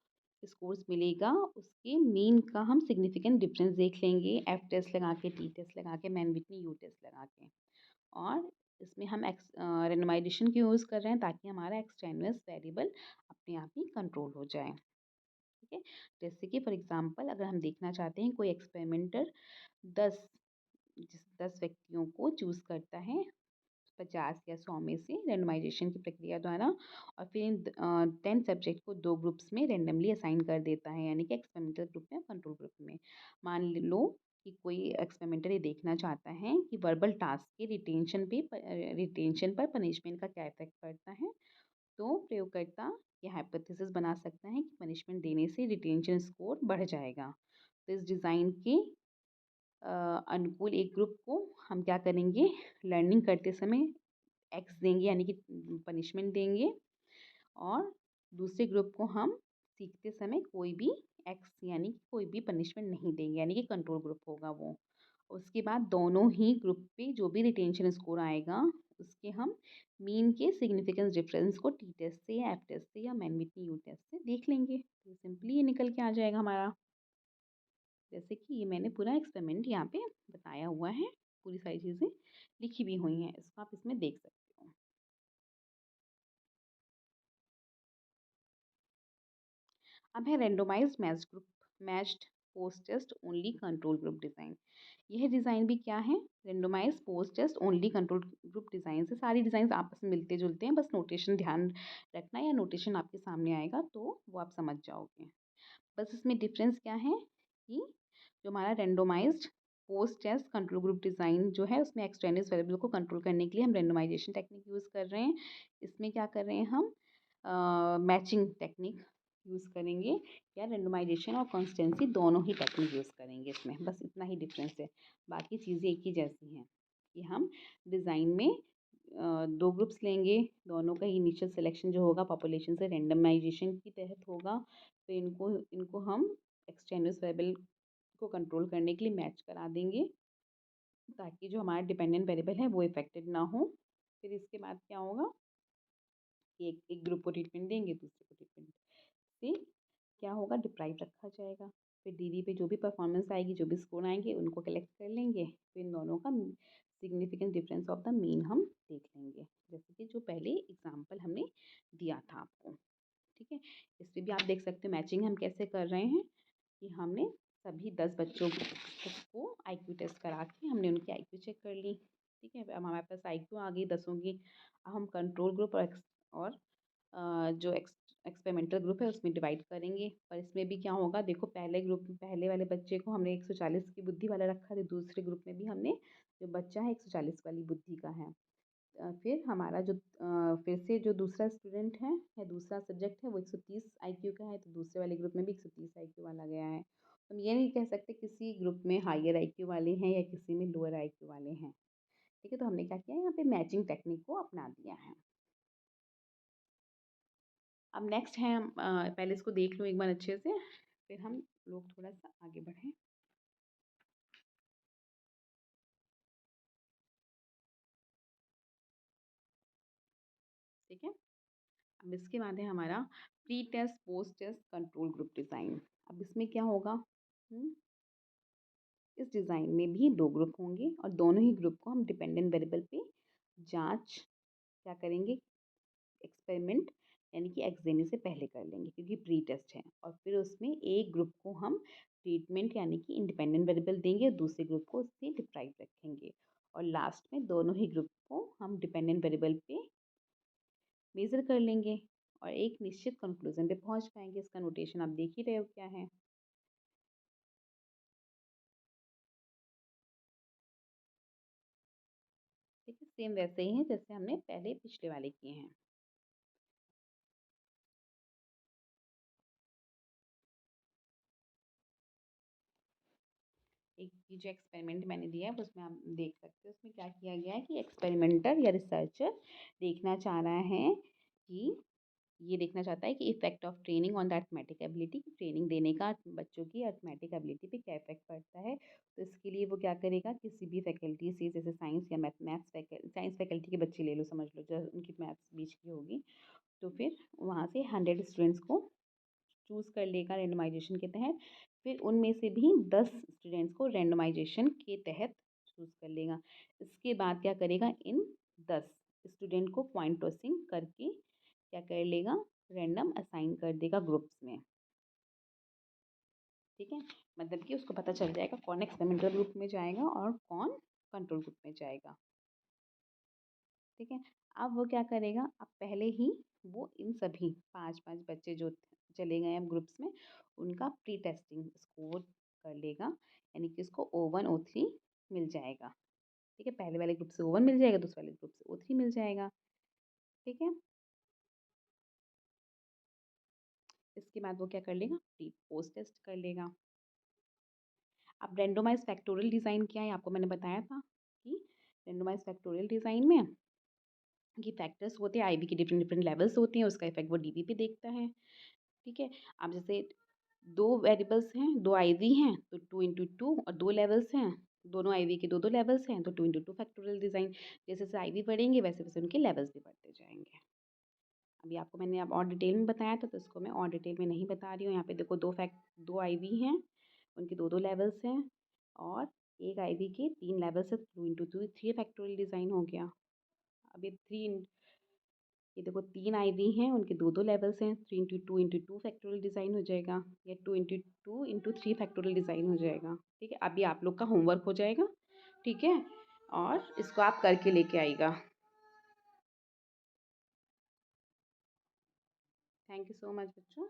स्कोर्स मिलेगा उसके मीन का हम सिग्निफिकेंट डिफरेंस देख लेंगे, एफ टेस्ट लगा के, टी टेस्ट लगा के, मैन विटनी यू टेस्ट लगा के। और इसमें हम रेंडमाइजेशन क्यों यूज़ कर रहे हैं, ताकि हमारा एक्सटेन्युअस वेरिएबल अपने आप ही कंट्रोल हो जाए। ठीक है, जैसे कि फॉर एग्जांपल अगर हम देखना चाहते हैं कोई एक्सपेरिमेंटर 10 10 व्यक्तियों को चूज़ करता है 50 या 100 में से रैंडमाइजेशन की प्रक्रिया द्वारा, और फिर इन 10 सब्जेक्ट को दो ग्रुप्स में रैंडमली असाइन कर देता है, यानी कि एक्सपेरिमेंटल ग्रुप में, कंट्रोल ग्रुप में। मान लो कि कोई एक्सपेरिमेंटर ये देखना चाहता है कि वर्बल टास्क के रिटेंशन पर पनिशमेंट का क्या इफेक्ट पड़ता है, तो प्रयोगकर्ता ये हाइपोथेसिस बना सकता है कि पनिशमेंट देने से रिटेंशन स्कोर बढ़ जाएगा। तो इस डिज़ाइन के अनुकूल एक ग्रुप को हम क्या करेंगे, लर्निंग करते समय एक्स देंगे यानी कि पनिशमेंट देंगे, और दूसरे ग्रुप को हम सीखते समय कोई भी एक्स यानी कि कोई भी पनिशमेंट नहीं देंगे, यानी कि कंट्रोल ग्रुप होगा वो। उसके बाद दोनों ही ग्रुप पे जो भी रिटेंशन स्कोर आएगा उसके हम मीन के सिग्निफिकेंस डिफरेंस को टी टेस्ट से या एफ टेस्ट से या मैन विटनी यू टेस्ट से देख लेंगे, तो सिंपली ये निकल के आ जाएगा हमारा। जैसे कि ये मैंने पूरा एक्सपेरिमेंट यहाँ पे बताया हुआ है, पूरी सारी चीज़ें लिखी भी हुई हैं, इसको आप इसमें देख सकते हो। अब है randomized matched post test only control group design. यह डिज़ाइन भी क्या है, randomized post test only control group design से। सारी डिज़ाइन आपस में मिलते जुलते हैं, बस नोटेशन ध्यान रखना, या नोटेशन आपके सामने आएगा तो वो आप समझ जाओगे। बस इसमें डिफरेंस क्या है कि जो हमारा randomized post test control group design जो है उसमें एक्सट्रेनियस वेरिएबल को कंट्रोल करने के लिए हम रेंडोमाइजेशन टेक्निक यूज़ कर रहे हैं। इसमें क्या कर रहे हैं हम, मैचिंग टेक्निक यूज़ करेंगे, या रेंडोमाइजेशन और कॉन्स्टेंसी दोनों ही टेक्निक यूज़ करेंगे इसमें, बस इतना ही डिफरेंस है। बाकी चीज़ें एक ही जैसी हैं कि हम डिज़ाइन में 2 ग्रुप्स लेंगे, दोनों का इनिशियल सिलेक्शन जो होगा पॉपुलेशन से रैंडमाइजेशन के तहत होगा। फिर इनको इनको हम एक्सटेंडियस वेरिएबल को कंट्रोल करने के लिए मैच करा देंगे, ताकि जो हमारा डिपेंडेंट वेरिएबल है वो इफ़ेक्टेड ना हो। फिर इसके बाद क्या होगा कि एक ग्रुप को ट्रीटमेंट देंगे, दूसरे को ट्रीटमेंट से क्या होगा डिप्राइव रखा जाएगा। फिर डीवी पे जो भी परफॉर्मेंस आएगी, जो भी स्कोर आएंगे, उनको कलेक्ट कर लेंगे। फिर इन दोनों का significant difference of the mean हम देख लेंगे, जैसे कि जो पहले एग्जाम्पल हमने दिया था आपको। ठीक है, इसमें भी आप देख सकते हो मैचिंग हम कैसे कर रहे हैं कि हमने सभी 10 बच्चों को आईक्यू टेस्ट करा के हमने उनकी आईक्यू चेक कर ली। ठीक है, अब हमारे पास आईक्यू आ गई 10 की। अब हम कंट्रोल ग्रुप और जो एक्सपेरिमेंटल ग्रुप है उसमें डिवाइड करेंगे। पर इसमें भी क्या होगा, देखो पहले ग्रुप में पहले वाले बच्चे को हमने 140 की बुद्धि वाला रखा था, दूसरे ग्रुप में भी हमने जो बच्चा है 140 वाली बुद्धि का है। फिर हमारा जो फिर से जो दूसरा स्टूडेंट है या दूसरा सब्जेक्ट है वो 130 आईक्यू का है, तो दूसरे वाले ग्रुप में भी 130 आईक्यू वाला गया है। हम ये नहीं कह सकते किसी ग्रुप में हायर आईक्यू वाले हैं या किसी में लोअर आईक्यू वाले हैं। ठीक है, तो हमने क्या किया, यहाँ पे मैचिंग टेक्निक को अपना दिया है। अब नेक्स्ट है पहले इसको देख लो एक बार अच्छे से, फिर हम लोग थोड़ा सा आगे बढ़ें। ठीक है, अब इसके बाद है हमारा pre test post test control group design. अब इसमें क्या होगा, इस डिज़ाइन में भी 2 ग्रुप होंगे और दोनों ही ग्रुप को हम डिपेंडेंट वेरिएबल पे जांच क्या करेंगे, एक्सपेरिमेंट यानी कि एग्स देने से पहले कर लेंगे क्योंकि प्री टेस्ट है। और फिर उसमें एक ग्रुप को हम ट्रीटमेंट यानी कि इंडिपेंडेंट वेरिएबल देंगे और दूसरे ग्रुप को उससे डिप्राइव रखेंगे। और लास्ट में दोनों ही ग्रुप को हम डिपेंडेंट वेरिएबल पे मेज़र कर लेंगे और एक निश्चित कंक्लूजन पे पहुंच पाएंगे। इसका नोटेशन आप देख ही रहे हो क्या है। ठीक है, सेम वैसे ही है जैसे हमने पहले पिछले वाले किए हैं। एक ये जो एक्सपेरिमेंट मैंने दिया है उसमें आप देख सकते हो, उसमें क्या किया गया है कि एक्सपेरिमेंटर या रिसर्चर देखना चाह रहा है कि ये देखना चाहता है कि effect of training on the arithmetic ability, training देने का बच्चों की अर्थमेटिक एबिलिटी पे क्या इफेक्ट पड़ता है। तो इसके लिए वो क्या करेगा, किसी भी फैकल्टी से, जैसे साइंस या मैथ्स साइंस फैकल्टी के बच्चे ले लो, समझ लो जो उनकी मैथ्स बीच की होगी, तो फिर वहाँ से 100 स्टूडेंट्स को चूज़ कर लेगा रैंडमाइजेशन के तहत। फिर उनमें से भी 10 स्टूडेंट्स को रैंडमाइजेशन के तहत चूज़ कर लेगा। इसके बाद क्या करेगा, इन 10 स्टूडेंट को पॉइंट टॉसिंग करके क्या कर लेगा, रैंडम असाइन कर देगा ग्रुप्स में। ठीक है, मतलब कि उसको पता चल जाएगा कौन एक्सपेरिमेंटल ग्रुप में जाएगा और कौन कंट्रोल ग्रुप में जाएगा। ठीक है, अब वो क्या करेगा, अब पहले ही वो इन सभी 5-5 बच्चे जो चले गए हैं ग्रुप्स में, उनका प्री टेस्टिंग स्कोर कर लेगा, यानी कि उसको O1 O3 मिल जाएगा। ठीक है, पहले वाले ग्रुप से O1 मिल जाएगा, दूसरे वाले ग्रुप से O3 मिल जाएगा। ठीक है, इसके बाद वो क्या कर लेगा, प्री पोस्ट टेस्ट कर लेगा। अब रैंडोमाइज फैक्टोरियल डिज़ाइन क्या है, आपको मैंने बताया था कि रैंडोमाइज फैक्टोरियल डिज़ाइन में कि फैक्टर्स होते हैं, आईवी के डिफरेंट डिफरेंट लेवल्स होते हैं, उसका इफेक्ट वो डीवी पे देखता है। ठीक है, अब जैसे 2 वेरिएबल्स हैं, 2 आईवी हैं, तो 2 इंटू 2, और 2 लेवल्स हैं, दोनों आईवी के 2-2 लेवल्स हैं, तो 2 इंटू 2 फैक्टोरियल डिज़ाइन। जैसे जैसे आईवी बढ़ेंगे वैसे वैसे उनके लेवल्स भी बढ़ते जाएंगे। अभी आपको मैंने अब और डिटेल में बताया था, तो इसको मैं और डिटेल में नहीं बता रही हूँ। यहाँ पे देखो 2 आईवी हैं, उनके 2-2 लेवल्स हैं, और एक आईवी के 3 लेवल्स है, 2 इंटू 2 3 फैक्टोरियल डिज़ाइन हो गया। अब ये देखो 3 आईवी हैं, उनके 2-2 लेवल्स हैं, 3 इंटू 2 फैक्टोरियल डिज़ाइन हो जाएगा, या 2 इंटू 3 फैक्टोरियल डिज़ाइन हो जाएगा। ठीक है, अभी आप लोग का होमवर्क हो जाएगा। ठीक है, और इसको आप करके लेके आइएगा। थैंक यू सो मच बच्चों।